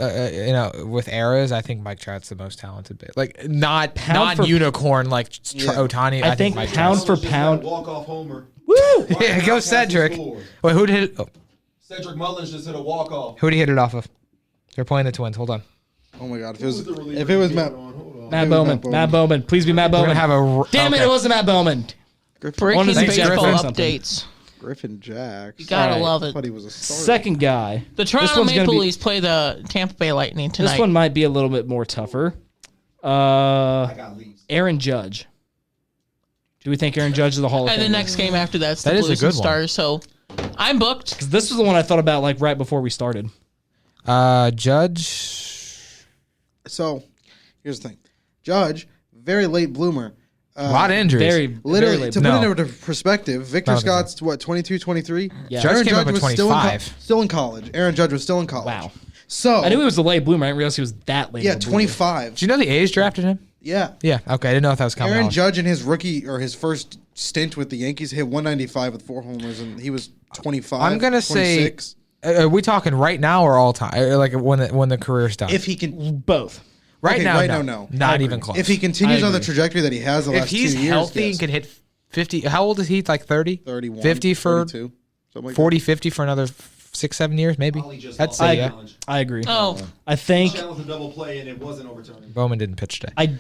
with eras, I think Mike Trout's the most talented. Like not Pound for- unicorn like Yeah. Otani. I think Mike pound Trout's- for Just had a pound. walk-off homer. Woo! Yeah, go Cedric. Wait, who did it? Oh, Cedric Mullins just hit a walk-off. who did he hit it off of? They're playing the Twins. Hold on. oh my god. Who's the reliever If it was he Matt hit on? Hold on. Matt It was Bowman. Matt Bowman. Matt Bowman. Please be Matt We're Bowman. gonna have a Damn it! okay. It wasn't Matt Bowman. Breaking Thanks, baseball Griffin. Something. updates. Griffin Jacks. You gotta Alright. love I it. thought he was a starter. Second guy. The Toronto one's gonna Maple be- Leafs play the Tampa Bay Lightning tonight. This one might be a little bit more tougher. I got leaves. Aaron Judge. Do we think Aaron Judge is the Hall of And Famer? the next game after that's the That is a Blues good and one. Stars. So I'm booked. Because this was the one I thought about like right before we started. Judge. So, here's the thing. Judge, very late bloomer. A lot of injuries. Very Literally, late. to No. put it into perspective, Victor I don't think Scott's, what, 22, 23? Yeah. Judge came up at was 25. still in college. Aaron Judge was still in college. Wow. So, I knew he was a late bloomer. I didn't realize he was that late. yeah, of a bloomer. 25. Do you know the A's drafted him? Yeah. Yeah. Okay. I didn't know if that was coming. Aaron out. Judge in his rookie or his first stint with the Yankees hit 195 with 4 homers, and he was 25. I'm gonna 26. say, are we talking right now or all time? Like when the career's done? If he can, Both. right okay, now, right no, now, no. not even close. if he continues I on the agree. trajectory that he has the if last 2 he's years, healthy yes. and can hit 50, how old is he? Like 30, 31, 50 for 32, something like 40, 50 for another 6-7 years, maybe. Ollie just I'd lost say the yeah. challenge. I agree. Oh, I think Challenge with a double play, and it wasn't overturned. Bowman didn't pitch today.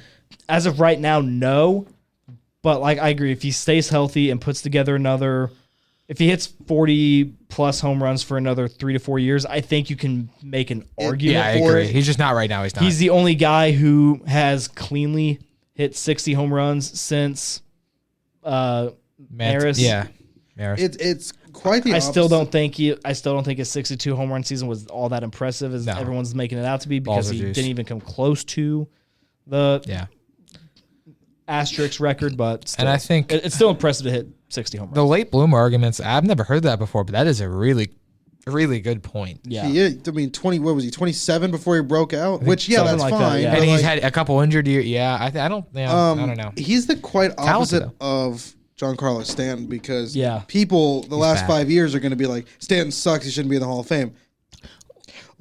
as of right now, no. But like I agree, if he stays healthy and puts together if he hits 40 plus home runs for another 3 to 4 years, I think you can make an argument Yeah, I for agree. it. He's just not right now. He's not. He's the only guy who has cleanly hit 60 home runs since Maris. Yeah, Maris. It's quite the I opposite. still don't think his 62 home run season was all that impressive as No. everyone's making it out to be, because Balls of he juice. didn't even come close to the Yeah. asterisk record. But still, And I think it's still impressive to hit 60 home runs. the late bloomer arguments, I've never heard that before, but that is a really, really good point. Yeah, He is, I mean, 20. What was he? 27 before he broke out. Which yeah, something that's like that, fine. yeah. And but, he's like, had a couple injured years. Yeah, I don't know. He's the quite Talented, opposite of John Carlos Stanton, because Yeah. people the last bad. 5 years are going to be like, Stanton sucks. He shouldn't be in the Hall of Fame.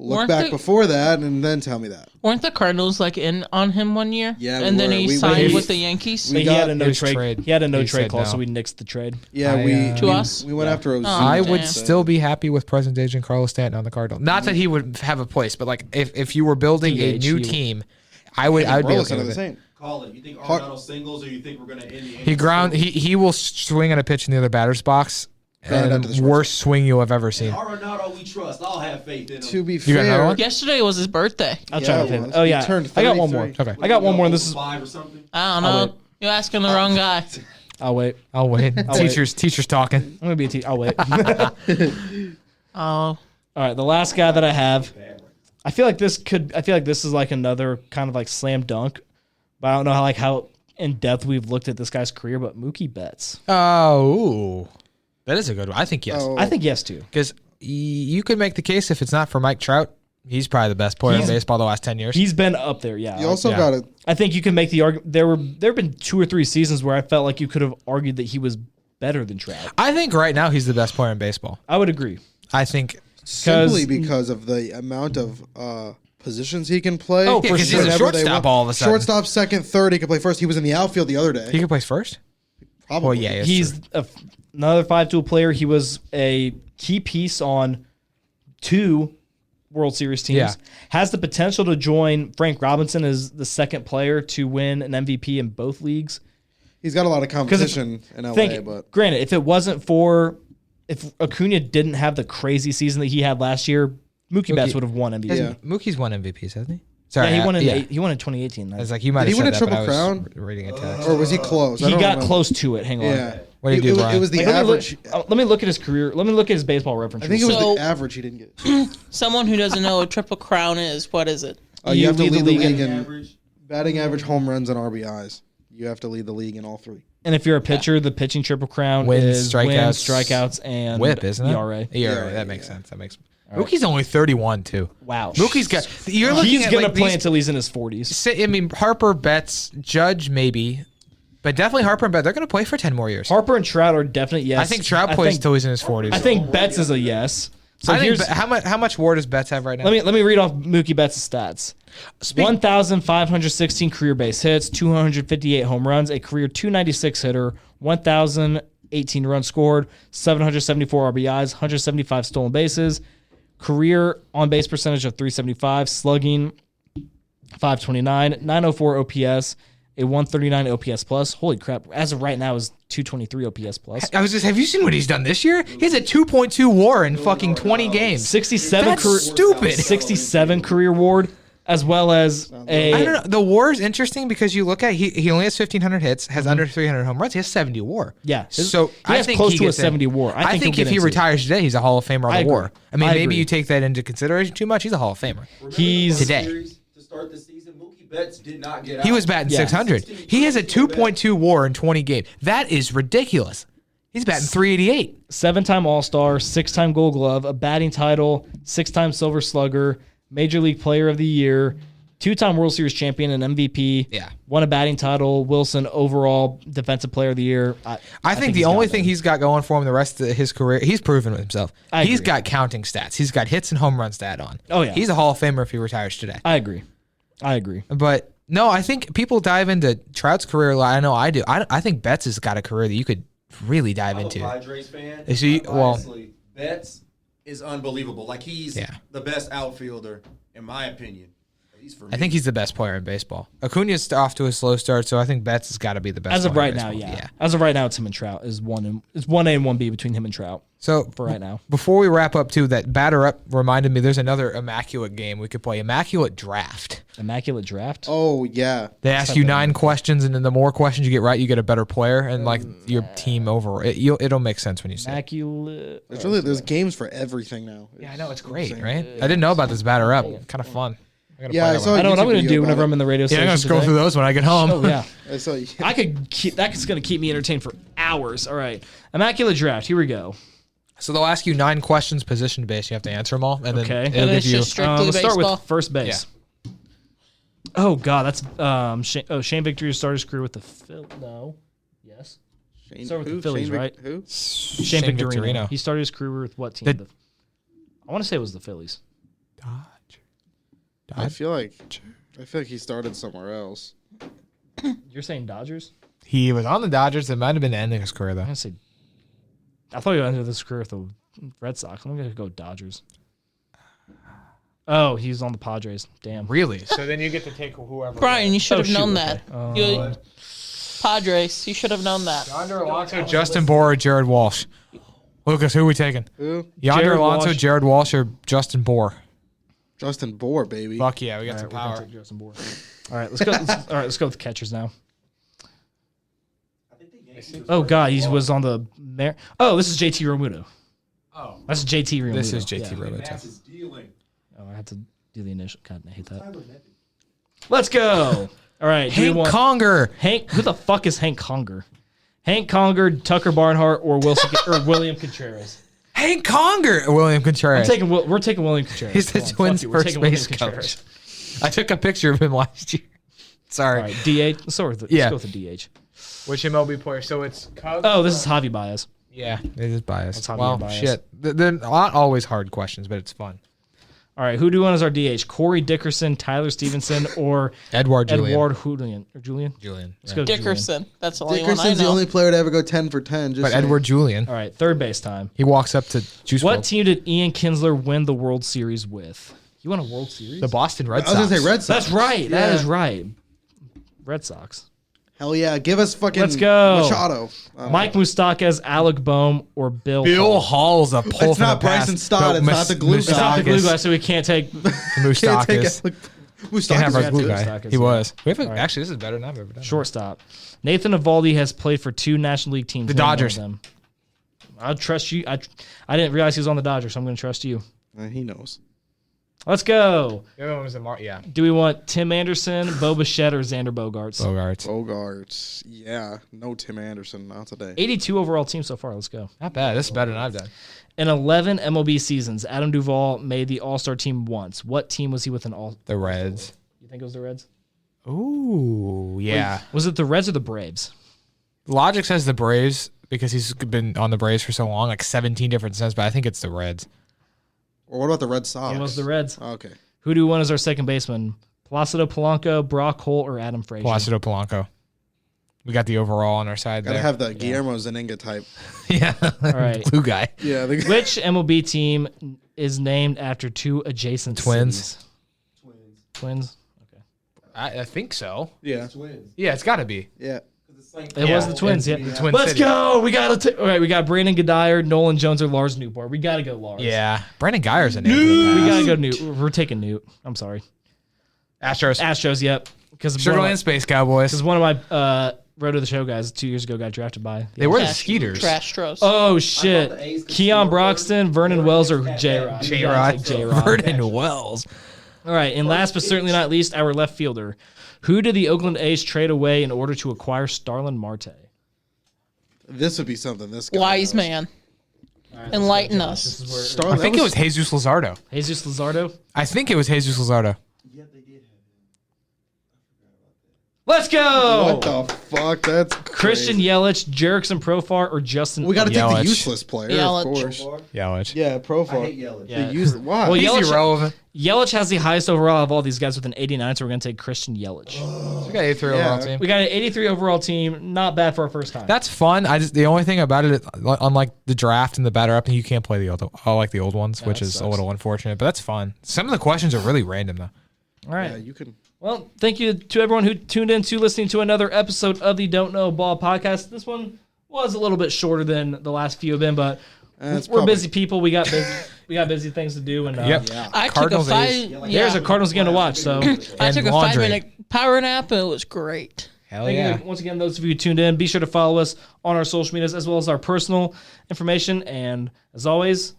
Look Weren't back they- before that and then tell me that. weren't the Cardinals like in on him one year? Yeah, and we then were. he We- signed we- with the Yankees. But he got had a no his trade. trade. He had a no He trade said clause, no. so we nixed the trade. Yeah, To we, us? we went after Ozuna. I would damn. still be happy with present day Giancarlo Stanton on the Cardinals. Not that he would have a place, but like if you were building a DH, new he- team, I would be Morales okay are with the it. same. Call it. You think Arenado singles, or you think we're going to end the He ground. He will swing on a pitch in the other batter's box, Ground out and to the shortstop. worst swing you'll have ever seen. Arenado, we trust. I'll have faith in him. To be got another fair, one? Yesterday was his birthday. I'll Yeah, try to it pay was. Oh He yeah, turned I got one more. 33. Okay, I got one more, and this is 5 or something. I don't I'll know. wait. You're asking the wrong guy. I'll wait. I'll wait. wait. Teachers talking. I'm gonna be a I'll wait. Oh, All right, the last guy that I have, I feel like this is like another kind of like slam dunk, but I don't know how in depth we've looked at this guy's career. But Mookie Betts, Oh, ooh. That is a good one. I think yes, Oh, I think yes too. because you could make the case if it's not for Mike Trout, he's probably the best player in baseball the last 10 years. He's been up there. Yeah, you also Yeah. got to I think you can make the argument. There have been 2 or 3 seasons where I felt like you could have argued that he was better than Trout. I think right now he's the best player in baseball. I would agree. I think simply because of the amount of positions he can play. Oh, for Yeah, 'cause he's a Whenever they shortstop want. all of a sudden. Shortstop, second, third. He could play first. He was in the outfield the other day. he could play first. Probably. Well, yeah, He's another 5-tool player. He was a key piece on 2 World Series teams. Yeah. Has the potential to join Frank Robinson as the second player to win an MVP in both leagues. He's got a lot of competition in LA, but Granted, if Acuna didn't have the crazy season that he had last year, Mookie Betts would have won MVP. Yeah. Mookie's won MVPs, hasn't he? Sorry, Yeah, he won in yeah. he won in 2018. I was like, you might Did have he win said a that, but Triple I was Crown? reading a text. or was he close? I he don't got remember. close to it. Hang on. Yeah. What did he do, Brian? It was the Like, average. let me look at his career. Let me look at his baseball reference. I think it was So- the average he didn't get. someone who doesn't know what a triple crown is, what is it? You have to lead lead the the league league in in Average. batting average, home runs, and RBIs. You have to lead the league in all 3. And if you're a pitcher, the pitching triple crown Wins, is strikeouts, strikeouts, and Whip, isn't it? ERA. ERA. That makes sense. That makes. Mookie's only 31 too. Wow. Mookie's got. You're looking He's at gonna like play these, until he's in his 40s. I mean, Harper, Betts, Judge, maybe, but definitely Harper and Betts. They're going to play for 10 more years. Harper and Trout are definite yes. I think Trout plays until he's in his 40s. I think Betts is a yes. So I think here's how much WAR does Betts have right now? let me read off Mookie Betts' stats. 1,516 career base hits, 258 home runs, a career 296 hitter, 1,018 runs scored, 774 RBIs, 175 stolen bases, career on base percentage of 375, slugging 529, 904 OPS, a 139 OPS plus. Holy crap! As of right now, is 223 OPS plus. I was just. Have you seen what he's done this year? He has a 2.2 WAR in fucking 20 games. 67 That's career, stupid. 67 career WAR, as well as I don't know. The WAR is interesting because you look at he only has 1,500 hits, has under 300 home runs. He has 70 WAR. Yeah. So he I has think close he to a gets in. 70 WAR. I think he'll if get he into it. retires today, he's a Hall of Famer on I the WAR. agree. I mean, I maybe agree. you take that into consideration too much. He's a Hall of Famer. He's Today. Series to start the season, Mookie Betts did not get out. He was batting Yeah. 600. He has a 2.2 WAR in 20 games. That is ridiculous. He's batting 388. 7-time All-Star, 6-time Gold Glove, a batting title, 6-time Silver Slugger, Major League Player of the Year, 2-time World Series champion and MVP. Yeah. Won a batting title, Wilson overall Defensive Player of the Year. I think the he's only got thing it. he's got going for him the rest of his career, he's proven himself. He's agree. got counting stats. He's got hits and home run stat on. Oh, yeah. He's a Hall of Famer if he retires today. I agree. But no, I think people dive into Trout's career. I know I do. I think Betts has got a career that you could really dive I'm into. a Padres fan. Is he- well- Honestly, Betts is unbelievable. Like he's Yeah. the best outfielder in my opinion. At least for me. I think he's the best player in baseball. Acuna's off to a slow start, so I think Betts has got to be the best. As of player right in now, baseball. yeah. As of right now, it's him and Trout. It's 1A and 1B between him and Trout So for right now. before we wrap up, too, that batter up reminded me. There's another immaculate game we could play. Immaculate Draft. Immaculate Draft. Oh yeah. They ask you 9 questions, and then the more questions you get right, you get a better player, and like your team overall. It'll make sense when you say it. Immaculate. There's games for everything now. Yeah, I know it's great, right? I didn't know about this batter up. Kind of fun. gotta Yeah, play I that saw one. I know what I'm YouTube going to video do whenever about I'm in the radio Yeah, station. I'm gonna scroll today. through those when I get home. Oh, yeah. I saw you. I could keep that's going to keep me entertained for hours. All right. Immaculate Draft. Here we go. So they'll ask you 9 questions, position based. You have to answer them all, and Okay. then And it'll it's give you. just strictly Let's start baseball. with first base. Oh God, that's Shane Victory started his career with the No. Yes. Shane, Start with the who? Phillies, Shane Vic- right? Who? Shane Victorino. Victorino. He started his career with what team? The- I want to say it was the Phillies. I feel like he started somewhere else. You're saying Dodgers? He was on the Dodgers. It might have been the end of his career, though. I'm gonna say. I thought he ended his career with the Red Sox. I'm gonna go Dodgers. Oh, he's on the Padres. Damn. Really? So then you get to take whoever. Brian, you should Oh, have known shoot, that. okay. You, Padres, you should have known that. Yonder Alonso, Justin Bohr, or Jared Walsh. Lucas, who are we taking? Who? Yonder Jared Alonso, Walsh. Jared Walsh, or Justin Bohr? Justin Bohr, baby. Fuck yeah, we got All some right, we're gonna power. take Justin Bohr. All right, let's go. All right, let's go with catchers now. Oh God, he was on the. Oh, this is JT Realmuto. Oh, That's JT Realmuto. This is JT Yeah. Realmuto. Max is dealing. Oh, I had to do the initial. God, I hate that. Let's go. All right, do we Hank want Conger. Hank? Who the fuck is Hank Conger? Hank Conger, Tucker Barnhart, or William Contreras? Hank Conger. William Contreras. We're taking William Contreras. He's the Come on, Twins' fuck you, we're first taking William base coach. Contreras. I took a picture of him last year. Sorry. All right, DH. Let's go with the, Yeah. let's go with the DH. Which MLB player? So it's Cubs. Oh, this is Javi Baez. Yeah, it is biased. That's Javier Well, Baez. shit. They're not always hard questions, but it's fun. All right, who do you want as our DH? Corey Dickerson, Tyler Stevenson, or Edward Julian. Edward Julian? Or Julian? Julian. Let's Yeah. go Julian. Dickerson. That's the only one I Dickerson's the know. only player to ever go 10 for 10. Just But saying. Edward Julian. All right, third base time. He walks up to Juice What World. team did Ian Kinsler win the World Series with? You won a World Series? The Boston Red I Sox. was going to say Red Sox. That's right. That Yeah. is right. Red Sox. Hell yeah. Give us fucking Let's go. Machado. Mike Moustakas, Alec Boehm, or Bill Bill Hall? Hall's a pull It's from not the past. Bryson Stott, it's not the glue guy. It's not the glue guy, Moustakas. so we can't take. Can't take Moustakas. it. Moustakas Can't have our is glue good. guy. Moustakas, He yeah. was. We have All right. Actually, this is better than I've ever done. Shortstop. Nathan Eovaldi has played for 2 National League teams. The Name one of Dodgers. them. I'll trust you. I didn't realize he was on the Dodgers, so I'm going to trust you. He knows. Let's go. The other one was yeah. Do we want Tim Anderson, Bo Bichette, or Xander Bogaerts? Bogarts. Bogarts. Yeah. No Tim Anderson. Not today. 82 overall team so far. Let's go. Not bad. This is better than I've done. In 11 MLB seasons, Adam Duvall made the All-Star team once. What team was he with an All? The Reds. You think it was the Reds? Ooh, yeah. Was it the Reds or the Braves? Logic says the Braves because he's been on the Braves for so long, like 17 different cents, but I think it's the Reds. Or what about the Red Sox? It was the Reds. Okay. Who do we want as our second baseman? Placido Polanco, Brock Holt, or Adam Frazier? Placido Polanco. We got the overall on our side Gotta there. have the Guillermo Zaninga type. yeah. All right. Glue guy. Yeah. Which MLB team is named after 2 adjacent Twins. cities? Twins. Okay. I think so. Yeah. Twins. Yeah, it's got to be. Yeah. It was the Twins. Yeah. The Twin Let's City. go. We got all right. We got Brandon Goodire, Nolan Jones, or Lars Newbar. We got to go Lars. Yeah. Brandon Geyer's a name. We got to go Newt. We're taking Newt. I'm sorry. Astros. Yep. Because Sugarland Space Cowboys. one of my Road to the Show guys 2 years ago got drafted by. They were the Trash- Skeeters. Trash Stros. Oh I shit! thought the A's could Keon score Broxton, Vernon Wells, or J-Rod. J-Rod. J-Rod. Vernon Wells. All right, and last but certainly not least, our left fielder. Who did the Oakland A's trade away in order to acquire Starlin Marte? This would be something. This guy Wise knows. man. Enlighten us. This is where Starlin, I think it was Jesus Luzardo. Jesus Luzardo. I think it was Jesus Luzardo. Yeah, they did have him. Let's go. What the fuck? That's Christian crazy. Yelich, Jerickson Profar, or Justin? We got to take Yelich. the useless player, Yelich. of course. Yelich. Yeah, I Profile. hate Yelich. Yeah. The use why? Well, He's Yelich- irrelevant. Yelich has the highest overall of all these guys with an 89, so we're going to take Christian Yelich. We got 83 Yeah. overall team. We got an 83 overall team. Not bad for our first time. That's fun. The only thing about it, unlike the draft and the batter up, you can't play the old ones, which that is a sucks. little unfortunate. But that's fun. Some of the questions are really random though. All right. Yeah, you can. Well, thank you to everyone who tuned in to listening to another episode of the Don't Know Ball podcast. This one was a little bit shorter than the last few have been, but It's we're probably- busy people. We got busy things to do, and Yep. Yeah. I Cardinals took a A's. there's a Cardinals game to watch. So I took a laundry. 5-minute power nap and it was great. Hell thank yeah. you once again, those of you who tuned in. Be sure to follow us on our social medias as well as our personal information. And as always,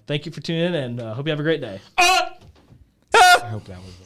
thank you for tuning in, and hope you have a great day. I hope that was.